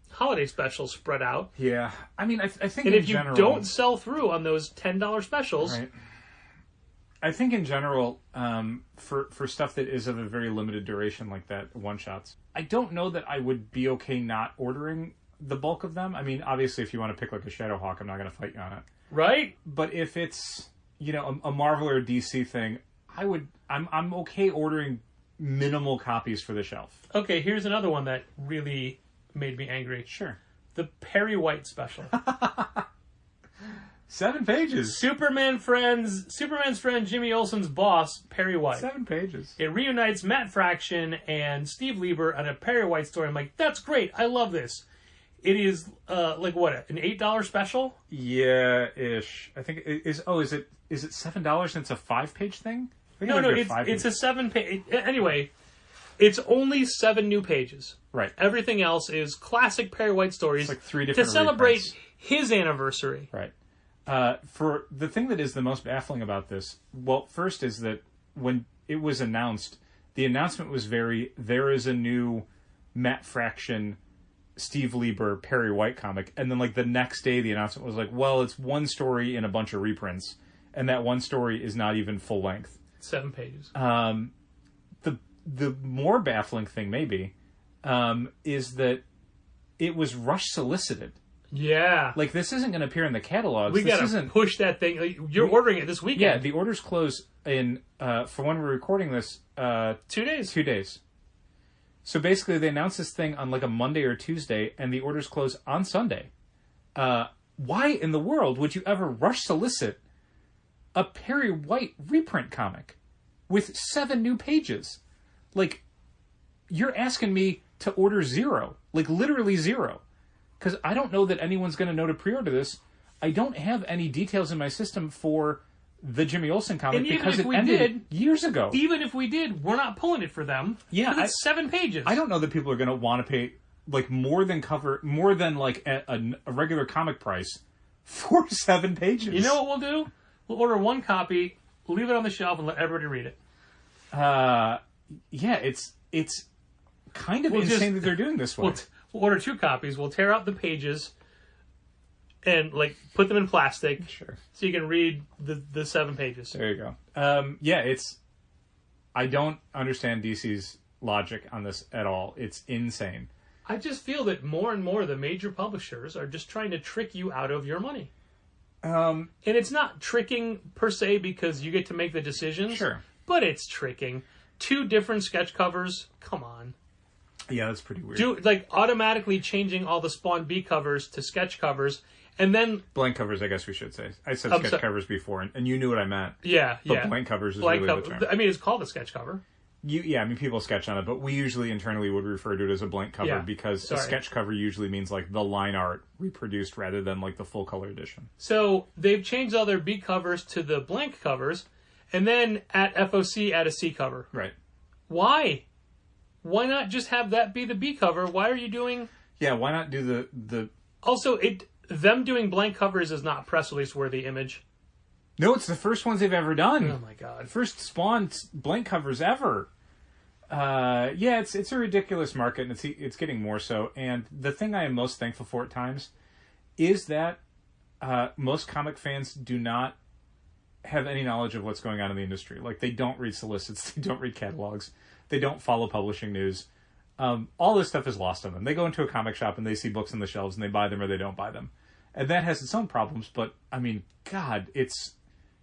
holiday specials spread out. Yeah. I mean, I think and in if you general, don't sell through on those $10 specials... Right. I think in general, for stuff that is of a very limited duration like that, one-shots, I don't know that I would be okay not ordering the bulk of them. I mean, obviously, if you want to pick like a Shadowhawk, I'm not going to fight you on it. Right? But if it's, you know, a Marvel or a DC thing, I'm okay ordering minimal copies for the shelf. Okay, here's another one that really made me angry. Sure. The Perry White special. 7 pages. Superman's friend Jimmy Olsen's boss, Perry White. 7 pages. It reunites Matt Fraction and Steve Lieber on a Perry White story. I'm like, that's great. I love this. It is, like what, an $8 special? Yeah, ish. I think it is. Oh, is it $7 and it's a 5-page thing? No, it's a 7-page. Anyway, it's only 7 new pages. Right. Everything else is classic Perry White stories. It's like 3 different to celebrate reprints. his anniversary. Right. For the thing that is the most baffling about this, well, first is that when it was announced, the announcement was there is a new Matt Fraction, Steve Lieber, Perry White comic, and then like the next day the announcement was like, well, it's one story in a bunch of reprints, and that one story is not even full length. 7 pages. The more baffling thing maybe is that it was rush solicited. Yeah. Like, this isn't going to appear in the catalogs. We got to push that thing. Like, you're ordering it this weekend. Yeah, the orders close in, for when we're recording this, 2 days. 2 days. So basically, they announce this thing on like a Monday or Tuesday, and the orders close on Sunday. Why in the world would you ever rush solicit a Perry White reprint comic with 7 new pages? Like, you're asking me to order 0. Like, literally 0. Because I don't know that anyone's going to know to pre-order this. I don't have any details in my system for the Jimmy Olsen comic And even because if it we ended years ago. Even if we did, we're not pulling it for them. Yeah, 'cause it's 7 pages. I don't know that people are going to want to pay like more than like a regular comic price for 7 pages. You know what we'll do? We'll order 1 copy, leave it on the shelf, and let everybody read it. Yeah, it's kind of insane that they're doing this way. We'll order 2 copies. We'll tear out the pages and like put them in plastic, Sure. so you can read the 7 pages. There you go. Yeah, I don't understand DC's logic on this at all. It's insane. I just feel that more and more the major publishers are just trying to trick you out of your money. And it's not tricking per se because you get to make the decisions. Sure. But it's tricking. 2 different sketch covers. Come on. Yeah, that's pretty weird. Automatically changing all the Spawn B covers to sketch covers, and then Blank covers, I guess we should say. I said sketch covers before, and you knew what I meant. But blank covers is really the term. I mean, it's called a sketch cover. I mean, people sketch on it, but we usually internally would refer to it as a blank cover because a sketch cover usually means like the line art reproduced rather than like the full color edition. So they've changed all their B covers to the blank covers, and then at FOC add a C cover. Right. Why? Why not just have that be the B cover? Why are you doing... Yeah, why not do the... Also, them doing blank covers is not press release worthy image. No, it's the first ones they've ever done. Oh my god. First Spawn blank covers ever. Yeah, it's a ridiculous market, and it's getting more so. And the thing I am most thankful for at times is that most comic fans do not have any knowledge of what's going on in the industry. Like, they don't read solicits, they don't read catalogs, they don't follow publishing news. All this stuff is lost on them. They go into a comic shop and they see books on the shelves and they buy them or they don't buy them. And that has its own problems, but, I mean, God, it's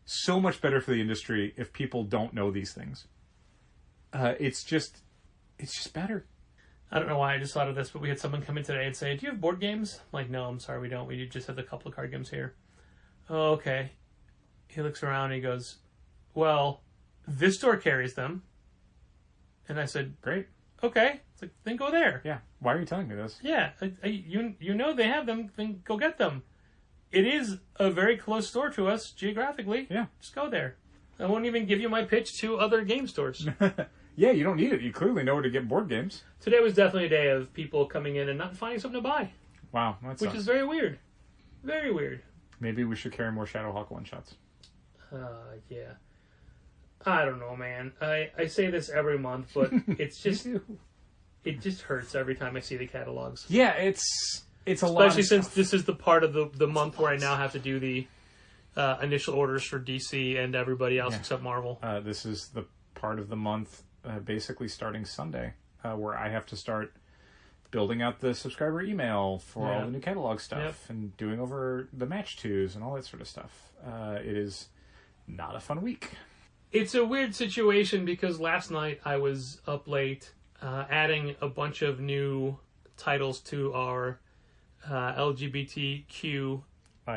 so much better for the industry if people don't know these things. It's just better. I don't know why I just thought of this, but we had someone come in today and say, "Do you have board games?" I'm like, "No, I'm sorry, we don't. We just have a couple of card games here." "Oh, okay." He looks around and he goes, "Well, this store carries them." And I said, Great. "Okay." It's like, then go there. Yeah. Why are you telling me this? Yeah, you know they have them, then go get them. It is a very close store to us geographically. Yeah. Just go there. I won't even give you my pitch to other game stores. Yeah, you don't need it. You clearly know where to get board games. Today was definitely a day of people coming in and not finding something to buy. Wow, that Which sucks. is very weird. Very weird. Maybe we should carry more Shadowhawk one-shots. Yeah. I don't know, man. I say this every month, but it's just... It just hurts every time I see the catalogs. Yeah, it's a lot. Especially since this is the part of the month where I now have to do the initial orders for DC and everybody else except Marvel. This is the part of the month, basically starting Sunday, where I have to start building out the subscriber email for all the new catalog stuff and doing over the match twos and all that sort of stuff. It is not a fun week. It's a weird situation because last night I was up late adding a bunch of new titles to our LGBTQ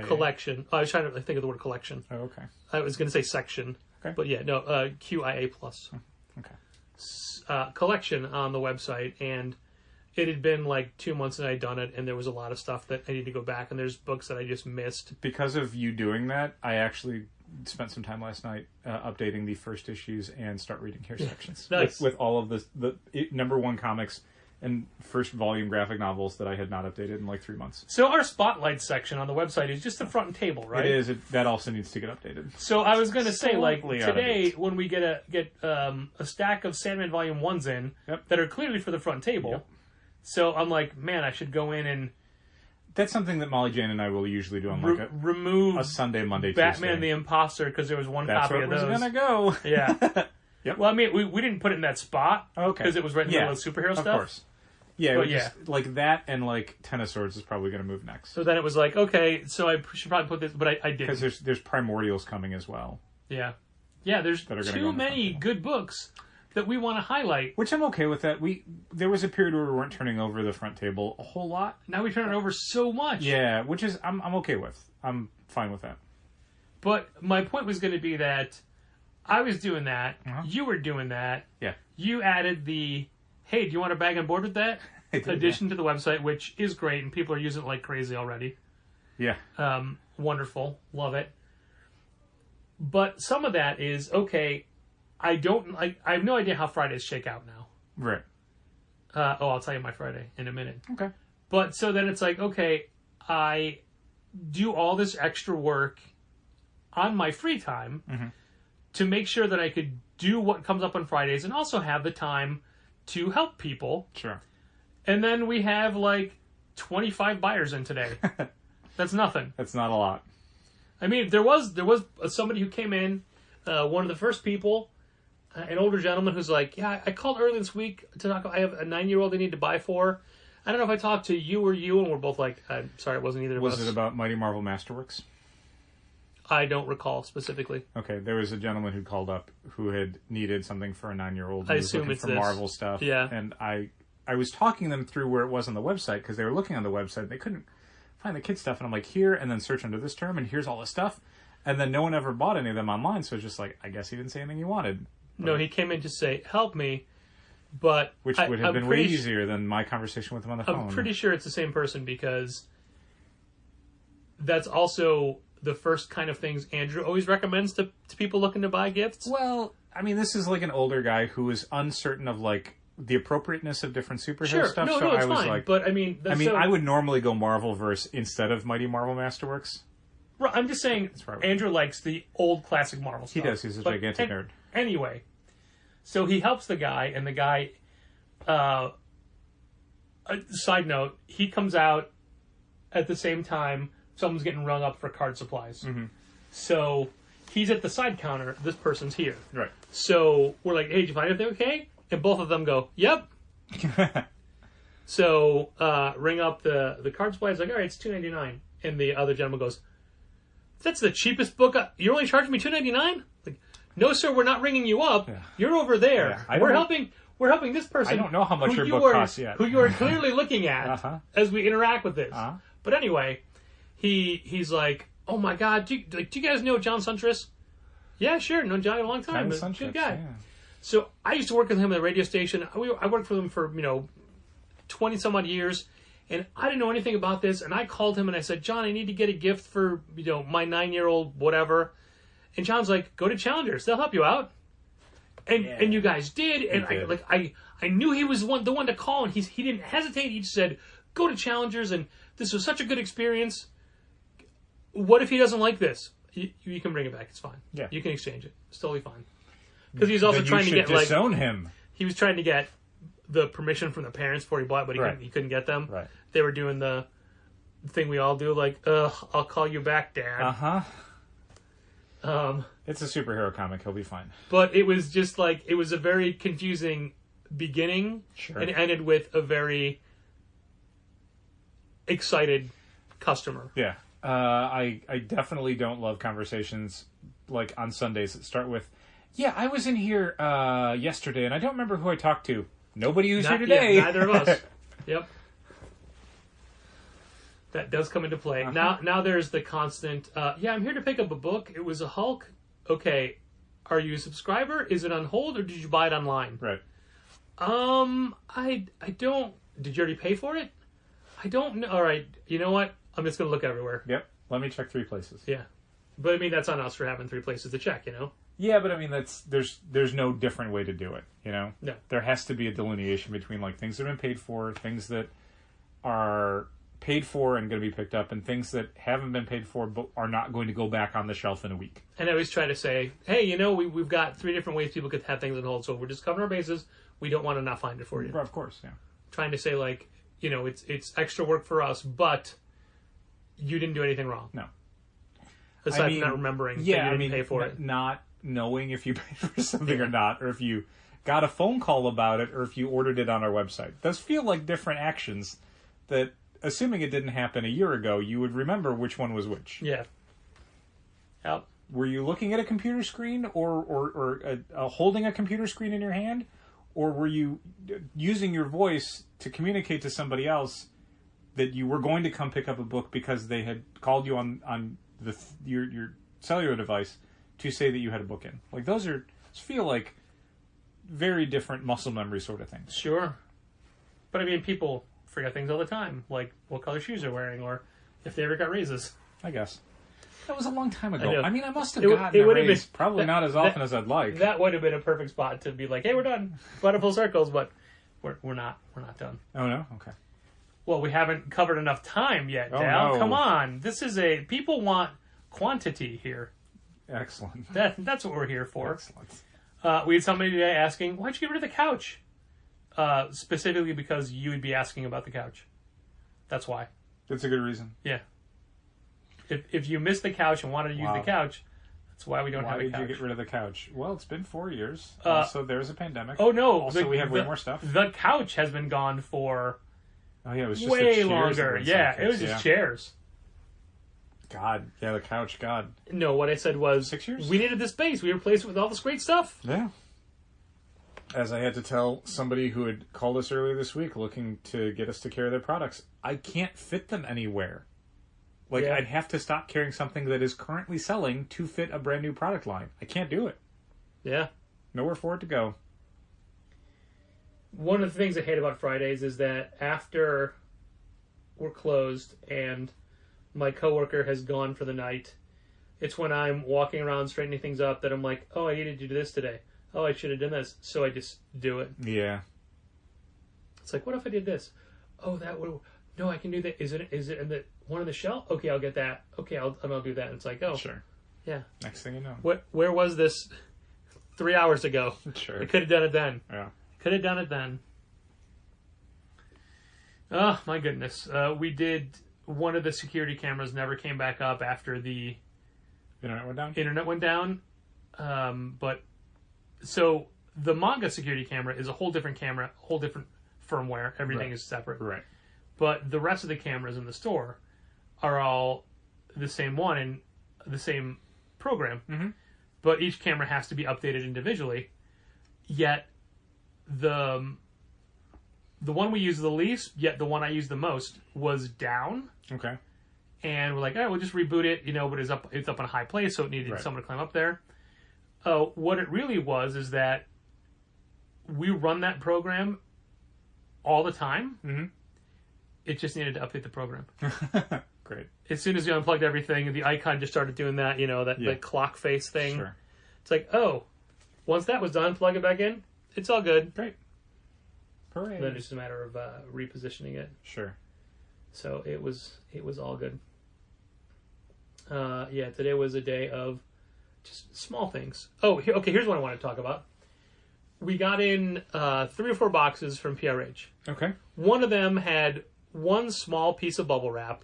collection. I was trying to think of the word collection. Oh, okay. I was going to say section. Okay. But yeah, no, QIA+. Okay. Collection on the website, and it had been like 2 months that I'd done it, and there was a lot of stuff that I need to go back, and there's books that I just missed. Because of you doing that, I actually spent some time last night updating the first issues and start reading here sections. Nice. With all of the number one comics and first volume graphic novels that I had not updated in like 3 months. So our spotlight section on the website is just the front and table, right? It is. That also needs to get updated. So I was going to say, like, Slightly out of today date. when we get a stack of Sandman Volume 1s in that are clearly for the front table, so I'm like, man, I should go in and... That's something that Molly Jane and I will usually do on like remove a Sunday, Monday, Batman Tuesday. the Imposter, because there was one That's copy of where those. it was going to go. Yeah. Yep. Well, I mean, we didn't put it in that spot because it was right in the middle of superhero stuff. Of course. Yeah, But just, like that and like Ten of Swords is probably going to move next. So then it was like, okay, so I should probably put this, but I didn't. Because there's Primordials coming as well. Yeah. Yeah, there's That are gonna go too on the front many table. good books that we want to highlight. Which I'm okay with that. There was a period where we weren't turning over the front table a whole lot. Now we turn it over so much. Yeah, which is I'm okay with. I'm fine with that. But my point was going to be that I was doing that. You were doing that. Yeah. You added the, hey, do you want to bag on board with that? I did, addition to the website, which is great, and people are using it like crazy already. Yeah. Wonderful. Love it. But some of that is, okay, I have no idea how Fridays shake out now. Right. I'll tell you my Friday in a minute. Okay. But so then it's like, okay, I do all this extra work on my free time to make sure that I could do what comes up on Fridays and also have the time to help people. Sure. And then we have like 25 buyers in today. That's nothing. That's not a lot. I mean, there was somebody who came in, one of the first people, an older gentleman who's like, yeah, I called early this week to talk. I have a 9-year-old I need to buy for. I don't know if I talked to you or you, and we're both like, I'm sorry, it wasn't either of us. Was it about Mighty Marvel Masterworks? I don't recall specifically. Okay, there was a gentleman who called up who had needed something for a 9-year-old. I was assume looking it's for this. Marvel stuff. Yeah. And I was talking them through where it was on the website because they were looking on the website. They couldn't find the kid stuff. And I'm like, here, and then search under this term, and here's all the stuff. And then no one ever bought any of them online, so it's just like, I guess he didn't say anything he wanted. No, he came in to say, help me, but... Which would have been way easier than my conversation with him on the phone. I'm pretty sure it's the same person because that's also the first kind of things Andrew always recommends to people looking to buy gifts. Well, I mean, this is like an older guy who is uncertain of, like, the appropriateness of different superhero stuff. No, so it's I was fine, like, but I mean... I would normally go Marvelverse instead of Mighty Marvel Masterworks. Right, I'm just saying, Andrew likes the old classic Marvel stuff. He does. He's a gigantic nerd. Anyway, so he helps the guy, and the guy... side note, he comes out at the same time someone's getting rung up for card supplies. Mm-hmm. So he's at the side counter. This person's here. Right. So we're like, hey, did you find everything okay? And both of them go, yep. So ring up the card supplies. Like, all right, it's $2.99. And the other gentleman goes, that's the cheapest book. You're only charging me $2.99? Like, no, sir, we're not ringing you up. Yeah. You're over there. Yeah. We're helping this person. I don't know how much your book costs yet. Who you are clearly looking at as we interact with this. But anyway, he's like, oh my God, do you guys know John Suntress? Yeah, sure. Known John a long time. Good guy. Yeah. So I used to work with him at the radio station. I worked with him for 20 some odd years, and I didn't know anything about this. And I called him and I said, John, I need to get a gift for my 9-year-old whatever. And John's like, go to Challengers. They'll help you out. And you guys did. And I knew he was the one to call, and he didn't hesitate. He just said, go to Challengers, and this was such a good experience. What if he doesn't like this? You can bring it back. It's fine. Yeah. You can exchange it. It's totally fine. Because he's also trying to get disown him. He was trying to get the permission from the parents before he bought it, but he couldn't get them. Right. They were doing the thing we all do, like, I'll call you back, Dad. It's a superhero comic. He'll be fine. But it was just like, it was a very confusing beginning. Sure. And it ended with a very excited customer. Yeah. I definitely don't love conversations like on Sundays that start with, yeah, I was in here yesterday and I don't remember who I talked to. Nobody who's here today. Yeah, neither of us. Yep. That does come into play. Now there's the constant, I'm here to pick up a book. It was a Hulk. Okay. Are you a subscriber? Is it on hold or did you buy it online? Right. I don't, did you already pay for it? I don't know. All right. You know what? I'm just going to look everywhere. Yep. Let me check 3 places. Yeah. But I mean, that's on us for having 3 places to check, Yeah, but I mean, there's no different way to do it, No. There has to be a delineation between like things that have been paid for, things that are paid for and going to be picked up, and things that haven't been paid for but are not going to go back on the shelf in a week. And I always try to say, hey, we've got 3 different ways people could have things on hold, so we're just covering our bases. We don't want to not find it for you. Of course, yeah. Trying to say, like, it's extra work for us, but you didn't do anything wrong. No. Aside from not remembering that you didn't pay for it. Not knowing if you paid for something or not, or if you got a phone call about it, or if you ordered it on our website. Those feel like different actions that, assuming it didn't happen a year ago, you would remember which one was which. Yeah. Yep. Were you looking at a computer screen or holding a computer screen in your hand? Or were you using your voice to communicate to somebody else that you were going to come pick up a book because they had called you on your cellular device to say that you had a book in? Like, those feel like very different muscle memory sort of things. Sure. But I mean, people forget things all the time, like what color shoes they're wearing or if they ever got raises. I guess. That was a long time I ago. know. I mean, I must have It gotten a would have raise. been- Probably not as often as I'd like. That would have been a perfect spot to be like, hey, we're done. Brought it full circles, but we're not done. Oh, no? Okay. Well, we haven't covered enough time yet, Oh, Dal. no. Come on. People want quantity here. Excellent. That's what we're here for. Excellent. We had somebody today asking, why'd you get rid of the couch? Specifically because you would be asking about the couch. That's why. That's a good reason. Yeah. If you missed the couch and wanted to use Wow. the couch, that's why we don't Why have a did couch. you get rid of the couch? Well, it's been 4 years. Uh, Also, there's a pandemic. Oh, no. Also, we have way more stuff. The couch has been gone for Oh, yeah, it was just the way chairs that longer. were in Yeah, sidekicks, it was just chairs. God. Yeah, the couch. God. No, what I said was 6 years? we needed this space. We replaced it with all this great stuff. Yeah. As I had to tell somebody who had called us earlier this week looking to get us to carry their products, I can't fit them anywhere. Like, Yeah. I'd have to stop carrying something that is currently selling to fit a brand new product line. I can't do it. Yeah. Nowhere for it to go. One of the things I hate about Fridays is that after we're closed and my coworker has gone for the night, it's when I'm walking around straightening things up that I'm like, oh, I needed to do this today. Oh, I should have done this. So I just do it. Yeah. It's like, what if I did this? Oh, that would... No, I can do that. Is it in the one on the shelf? Okay, I'll get that. Okay, I'll do that. And it's like, oh, Sure. yeah. Next thing you know. Where was this 3 hours ago? Sure. I could have done it then. Yeah. Could have done it then. Oh, my goodness. We did... One of the security cameras never came back up after the Internet went down? internet went down. But... So, the manga security camera is a whole different camera, whole different firmware. Everything Right. is separate. Right. But the rest of the cameras in the store are all the same one and the same program. Mhm. But each camera has to be updated individually. Yet the one we use the least, yet the one I use the most, was down. Okay. And we're like, all right, we'll just reboot it, but it's up in a high place, so it needed Right. someone to climb up there. What it really was is that we run that program all the time. Mm-hmm. It just needed to update the program. Great. As soon as we unplugged everything, the icon just started doing that, Yeah. the clock face thing. Sure. It's like, oh, once that was done, plug it back in. It's all good. Great. Hooray. And then it's just a matter of repositioning it. Sure. So it was all good. Yeah, today was a day of just small things. Oh, okay, here's what I want to talk about. We got in 3 or 4 boxes from PRH. Okay. One of them had one small piece of bubble wrap.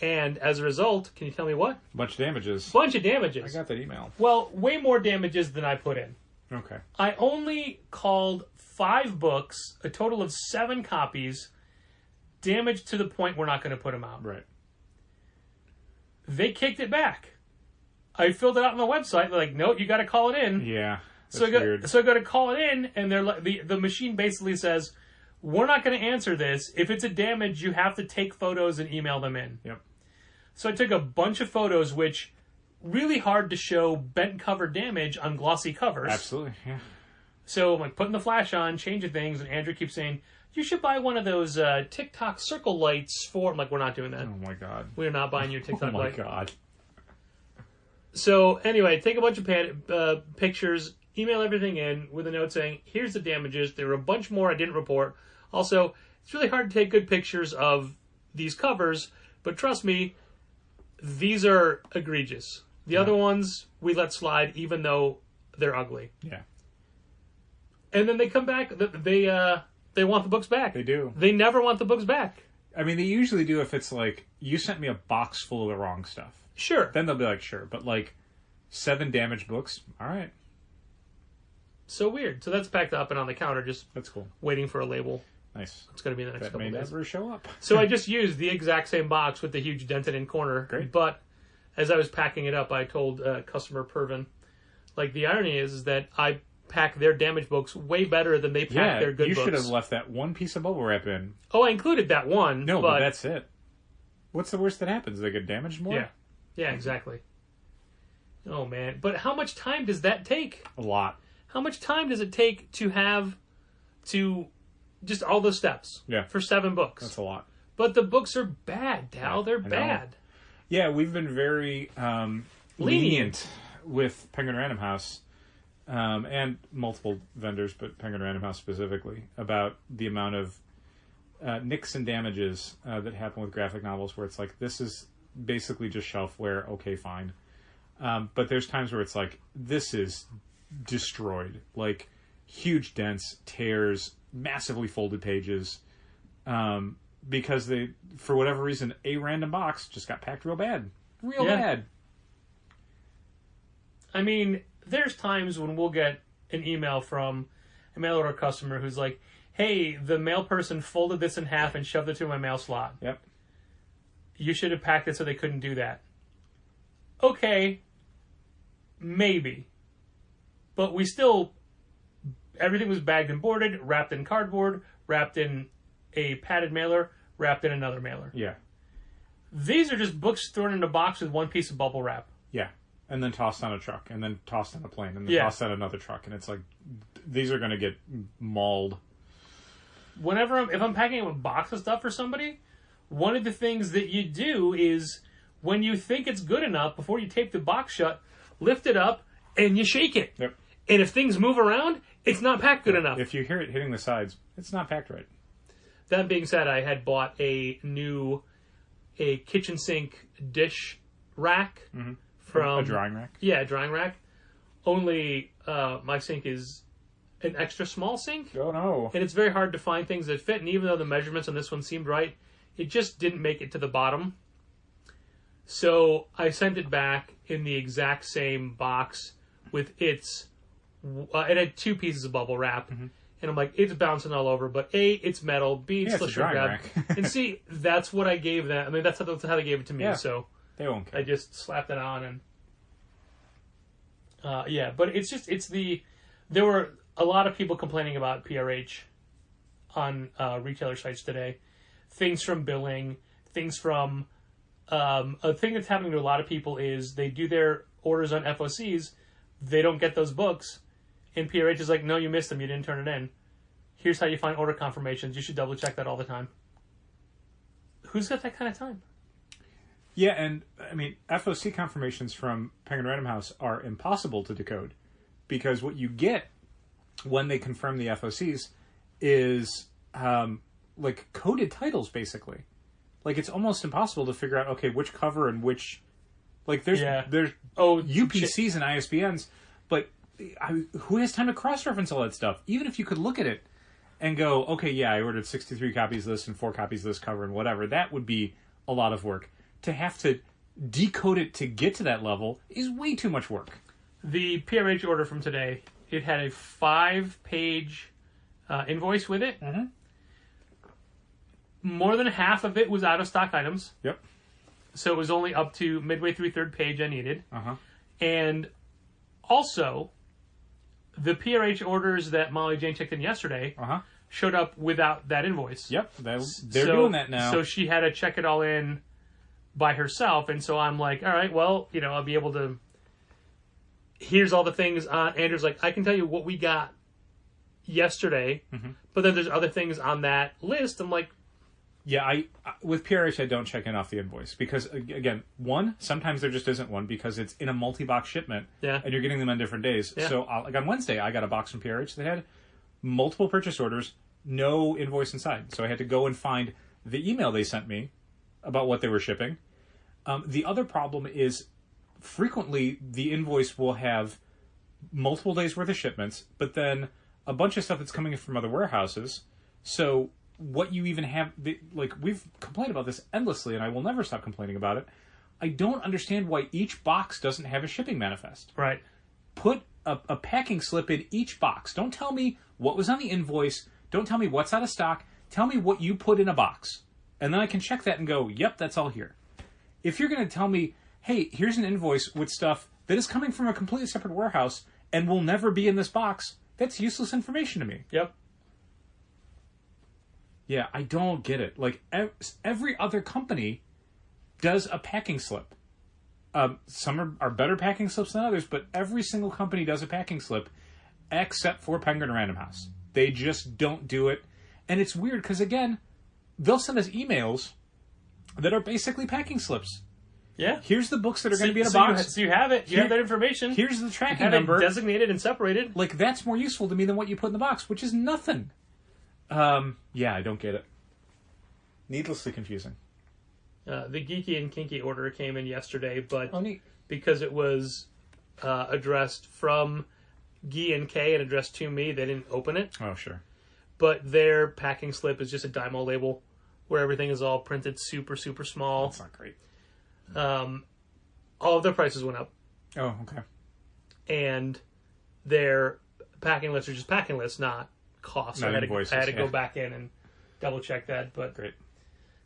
And as a result, can you tell me what? Bunch of damages. Bunch of damages. I got that email. Well, way more damages than I put in. Okay. I only called 5 books, a total of 7 copies, damaged to the point we're not going to put them out. Right. They kicked it back. I filled it out on the website. They're like, no, you got to call it in. Yeah. That's So I go weird. to call it in, and they're like, the machine basically says, we're not going to answer this. If it's a damage, you have to take photos and email them in. Yep. So I took a bunch of photos, which really hard to show bent cover damage on glossy covers. Absolutely. Yeah. So I'm like putting the flash on, changing things, and Andrew keeps saying, you should buy one of those TikTok circle lights for... I'm like, we're not doing that. Oh my God. We're not buying your TikTok Oh my light. God. So anyway, take a bunch of pictures, email everything in with a note saying, here's the damages. There were a bunch more I didn't report. Also, it's really hard to take good pictures of these covers, but trust me, these are egregious. The other ones we let slide even though they're ugly. Yeah. And then they come back, they want the books back. They do. They never want the books back. I mean, they usually do if it's like, you sent me a box full of the wrong stuff. Sure. Then they'll be like, sure. But like, 7 damaged books? All right. So weird. So that's packed up and on the counter, just That's cool. waiting for a label. Nice. It's going to be in the next That couple may days. never show up. So I just used the exact same box with the huge dented in corner. Great. But as I was packing it up, I told customer Pervin, like, the irony is that I pack their damaged books way better than they pack Yeah, their good you books. should have left that one piece of bubble wrap in. Oh, I included that one. No, but that's it. What's the worst that happens? They get damaged more? Yeah. Yeah, exactly. Oh, man. But how much time does that take? A lot. How much time does it take to have to just all those steps Yeah. for 7 books? That's a lot. But the books are bad, Dal. Yeah, They're I know. bad. Yeah, we've been very lenient with Penguin Random House and multiple vendors, but Penguin Random House specifically, about the amount of nicks and damages that happen with graphic novels where it's like, this is basically just shelfware, okay, fine. But there's times where it's like, this is destroyed. Like, huge dents, tears, massively folded pages. Because they, for whatever reason, a random box just got packed real bad. Real bad. I mean, there's times when we'll get an email from a mail order customer who's like, hey, the mail person folded this in half and shoved it to my mail slot. Yep. You should have packed it so they couldn't do that. Okay. Maybe. But we still, everything was bagged and boarded, wrapped in cardboard, wrapped in a padded mailer, wrapped in another mailer. Yeah. These are just books thrown in a box with one piece of bubble wrap. Yeah. And then tossed on a truck, and then tossed on a plane, and then tossed on another truck. And it's like, these are going to get mauled. If I'm packing up a box of stuff for somebody, one of the things that you do is, when you think it's good enough, before you tape the box shut, lift it up, and you shake it. Yep. And if things move around, it's not packed good enough. If you hear it hitting the sides, it's not packed right. That being said, I had bought a kitchen sink dish rack from a drying rack. Yeah, a drying rack. Only my sink is an extra small sink. Oh no! And it's very hard to find things that fit. And even though the measurements on this one seemed right, it just didn't make it to the bottom. So I sent it back in the exact same box with its. It had 2 pieces of bubble wrap. And I'm like, it's bouncing all over. But A, it's metal. B, it's a drying rack. And C, that's what I gave them. I mean, that's how they gave it to me. Yeah, so they won't care. I just slapped it on and... but there were a lot of people complaining about PRH on retailer sites today. Things from billing, things from... a thing that's happening to a lot of people is they do their orders on FOCs, they don't get those books, and PRH is like, no, you missed them, you didn't turn it in. Here's how you find order confirmations. You should double check that all the time. Who's got that kind of time? Yeah, and I mean, FOC confirmations from Penguin Random House are impossible to decode, because what you get when they confirm the FOCs is like coded titles, basically. Like, it's almost impossible to figure out, okay, which cover and which... Like, there's UPCs and ISBNs, but who has time to cross-reference all that stuff? Even if you could look at it and go, okay, yeah, I ordered 63 copies of this and 4 copies of this cover and whatever, that would be a lot of work. To have to decode it to get to that level is way too much work. The PRH order from today, it had a 5-page invoice with it. Mm-hmm. More than half of it was out-of-stock items. Yep. So it was only up to midway through 3rd page I needed. Uh-huh. And also, the PRH orders that Molly Jane checked in yesterday showed up without that invoice. Yep, they're doing that now. So she had to check it all in by herself, and so I'm like, all right, well, I'll be able to... Here's all the things on... Andrew's like, I can tell you what we got yesterday, but then there's other things on that list. I'm like... Yeah, I with PRH, I don't check in off the invoice because, again, sometimes there just isn't one because it's in a multi-box shipment, and you're getting them on different days. Yeah. So, like on Wednesday, I got a box from PRH that had multiple purchase orders, no invoice inside. So I had to go and find the email they sent me about what they were shipping. The other problem is frequently the invoice will have multiple days worth of shipments, but then a bunch of stuff that's coming in from other warehouses. So what you even have, like, we've complained about this endlessly, and I will never stop complaining about it. I don't understand why each box doesn't have a shipping manifest. Right. Put a packing slip in each box. Don't tell me what was on the invoice. Don't tell me what's out of stock. Tell me what you put in a box. And then I can check that and go, yep, that's all here. If you're going to tell me, hey, here's an invoice with stuff that is coming from a completely separate warehouse and will never be in this box, that's useless information to me. Yep. Yeah, I don't get it. Like, every other company does a packing slip. Some are better packing slips than others, but every single company does a packing slip except for Penguin Random House. They just don't do it. And it's weird because, again, they'll send us emails that are basically packing slips. Yeah. Here's the books that are going to be in a so box. So you have it. You have that information. Here's the you tracking have number. it designated and separated. Like, that's more useful to me than what you put in the box, which is nothing. Yeah, I don't get it. Needlessly confusing. The Geeky and Kinky order came in yesterday, but neat. because it was addressed from Gee and K and addressed to me, they didn't open it. Oh, sure. But their packing slip is just a Dymo label where everything is all printed super, super small. That's not great. All of their prices went up. Oh, okay. And their packing lists are just packing lists, not costs. Not I had invoices, to yeah. go back in and double check that. But Great.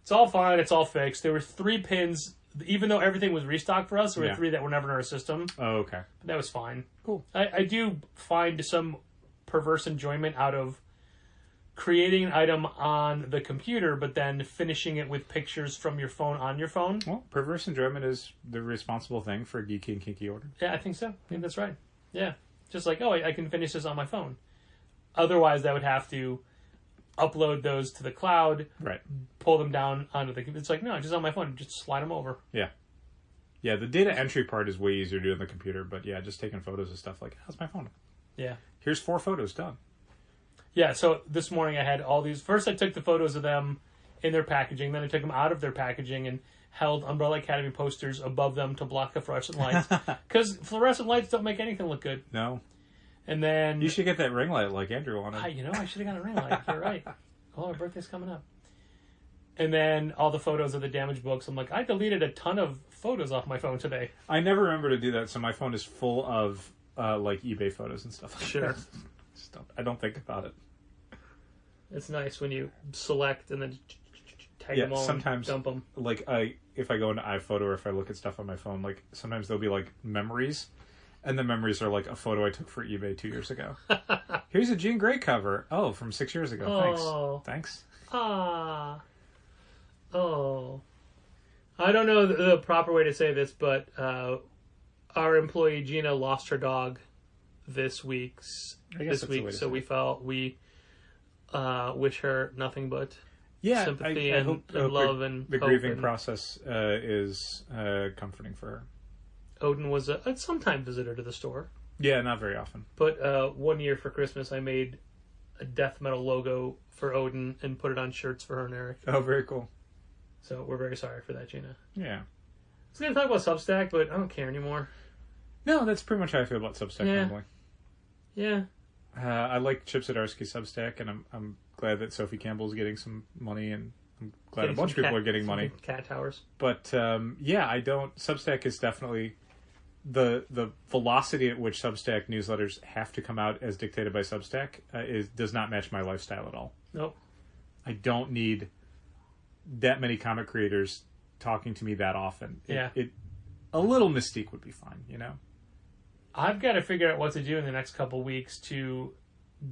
it's all fine. It's all fixed. There were 3 pins. Even though everything was restocked for us, there were Yeah. 3 that were never in our system. Oh, okay. But that was fine. Cool. I do find some perverse enjoyment out of creating an item on the computer, but then finishing it with pictures from your phone on your phone. Well, perverse enjoyment is the responsible thing for a geeky and kinky order. Yeah, I think so. I think that's right. Yeah. Just like, oh, I can finish this on my phone. Otherwise, I would have to upload those to the cloud, Right. pull them down onto the... It's like, no, just on my phone. Just slide them over. Yeah. Yeah, the data entry part is way easier to do on the computer, but yeah, just taking photos of stuff like, how's my phone? Yeah. Here's 4 photos, done. Yeah, so this morning I had all these... First, I took the photos of them in their packaging. Then I took them out of their packaging and held Umbrella Academy posters above them to block the fluorescent lights. Because fluorescent lights don't make anything look good. No. And then... You should get that ring light like Andrew wanted. I should have got a ring light. You're right. Oh, our birthday's coming up. And then all the photos of the damaged books. I'm like, I deleted a ton of photos off my phone today. I never remember to do that, so my phone is full of like eBay photos and stuff like Sure. that. I don't think about it. It's nice when you select and then tag Yeah, them all sometimes and dump them. like if I go into iPhoto or if I look at stuff on my phone, like sometimes there'll be like memories, and the memories are like a photo I took for eBay 2 years ago. Here's a Jean Grey cover. Oh, from 6 years ago. Oh. Thanks. Ah. Oh. I don't know the proper way to say this, but our employee Gina lost her dog this week. I guess that's the way to So say we it. felt we wish her nothing but Yeah, sympathy I and, hope and love and the hope grieving and process is comforting for her. Odin was a sometime visitor to the store, Yeah, not very often. but 1 year for Christmas I made a death metal logo for Odin and put it on shirts for her and Eric. Oh, very cool. So we're very sorry for that, Gina. Yeah. I was going to talk about Substack, but I don't care anymore. No, that's pretty much how I feel about Substack Yeah. normally. Yeah. I like Chip Zdarsky's Substack, and I'm glad that Sophie Campbell's getting some money, and I'm glad a bunch of people are getting money. Cat towers. But yeah, I don't. Substack is definitely the velocity at which Substack newsletters have to come out as dictated by Substack does not match my lifestyle at all. Nope. I don't need that many comic creators talking to me that often. Yeah. A little mystique would be fine, you know. I've got to figure out what to do in the next couple weeks to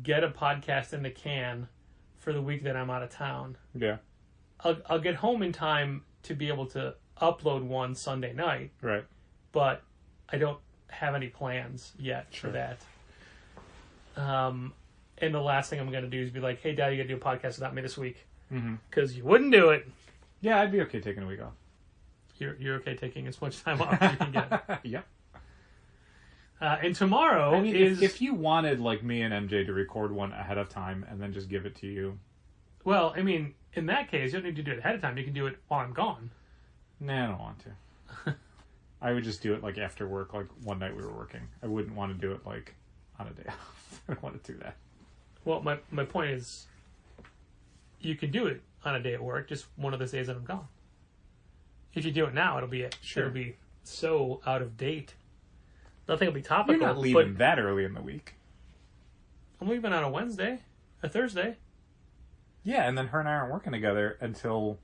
get a podcast in the can for the week that I'm out of town. Yeah. I'll get home in time to be able to upload one Sunday night, Right. but I don't have any plans yet Sure. for that. And the last thing I'm going to do is be like, hey, Dad, you got to do a podcast without me this week. Because you wouldn't do it. Yeah, I'd be okay taking a week off. You're okay taking as much time off as you can get. Yeah. And tomorrow I mean, is... if you wanted, like, me and MJ to record one ahead of time and then just give it to you. Well, I mean, in that case, you don't need to do it ahead of time. You can do it while I'm gone. Nah, I don't want to. I would just do it, like, after work, like, one night we were working. I wouldn't want to do it, like, on a day off. I don't want to do that. Well, my point is, you can do it on a day at work, just one of those days that I'm gone. If you do it now, it'll be so out of date. Nothing will be topical. You're not leaving that early in the week. I'm leaving on a Wednesday, a Thursday. Yeah, and then her and I aren't working together until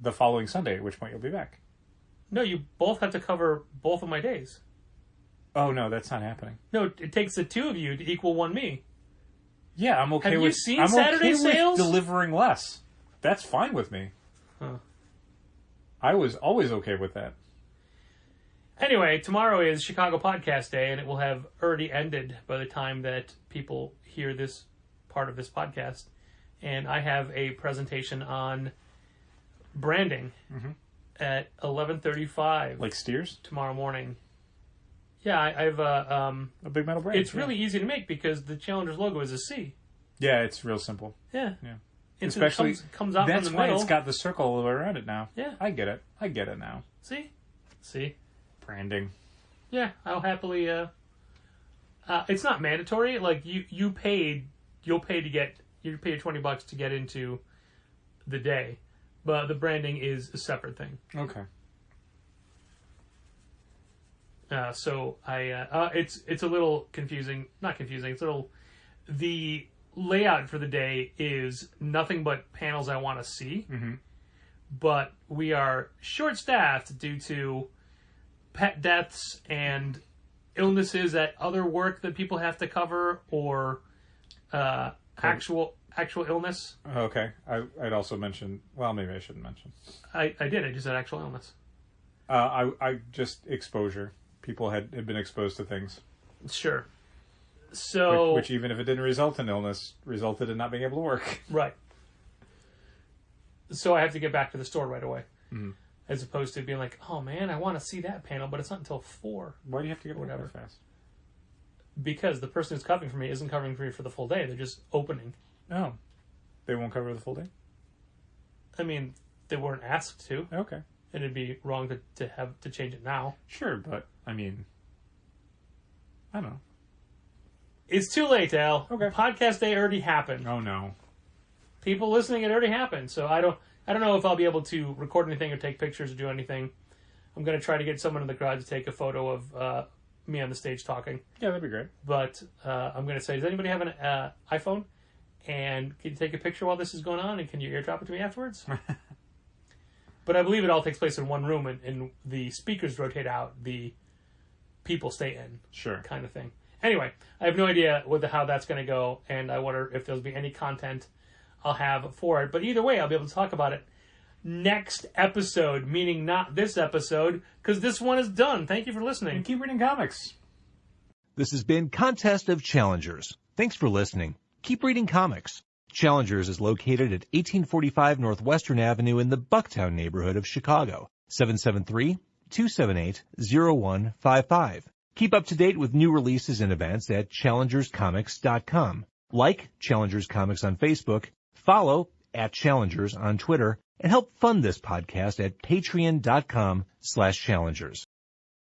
the following Sunday, at which point you'll be back. No, you both have to cover both of my days. Oh, no, that's not happening. No, it takes the two of you to equal one me. Yeah, I'm okay Have you with... seen I'm Saturday okay Sales? with delivering less. That's fine with me. Huh. I was always okay with that. Anyway, tomorrow is Chicago Podcast Day, and it will have already ended by the time that people hear this part of this podcast. And I have a presentation on branding at 11:35. Like steers? Tomorrow morning. Yeah, I've A big metal braid. It's really easy to make because the Challengers logo is a C. Yeah, it's real simple. Yeah. Yeah. And Especially, so it comes out that's from the why middle. it's got the circle all the way around it now. Yeah. I get it. I get it now. See? Branding. Yeah, I'll happily, it's not mandatory. Like, you'll pay your $20 to get into the day. But the branding is a separate thing. Okay. So it's a little confusing. Not confusing. It's a little. The layout for the day is nothing but panels I want to see. Mm-hmm. But we are short-staffed due to pet deaths and illnesses at other work that people have to cover, or actual illness. Okay. I'd also mention. Well, maybe I shouldn't mention. I did. I just said actual illness. I just exposure. People had been exposed to things. Sure. So Which even if it didn't result in illness, resulted in not being able to work. Right. So I have to get back to the store right away. Mm-hmm. As opposed to being like, oh man, I want to see that panel, but it's not until 4. Why do you have to get Whatever. whatever fast? Because the person who's covering for me isn't covering for me for the full day. They're just opening. Oh. They won't cover the full day? I mean, they weren't asked to. Okay. And it'd be wrong to have to change it now. Sure, but, I mean, I don't know. It's too late, Al. Okay. Podcast day already happened. Oh, no. People listening, it already happened. So I don't know if I'll be able to record anything or take pictures or do anything. I'm going to try to get someone in the crowd to take a photo of me on the stage talking. Yeah, that'd be great. But I'm going to say, does anybody have an iPhone? And can you take a picture while this is going on? And can you airdrop it to me afterwards? But I believe it all takes place in one room, and the speakers rotate out. The people stay in. Sure. Kind of thing. Anyway, I have no idea how that's going to go, and I wonder if there'll be any content I'll have for it. But either way, I'll be able to talk about it next episode, meaning not this episode, because this one is done. Thank you for listening. And keep reading comics. This has been Contest of Challengers. Thanks for listening. Keep reading comics. Challengers is located at 1845 Northwestern Avenue in the Bucktown neighborhood of Chicago. 773-278-0155. Keep up to date with new releases and events at challengerscomics.com. Like Challengers Comics on Facebook, follow @Challengers on Twitter, and help fund this podcast at patreon.com/challengers.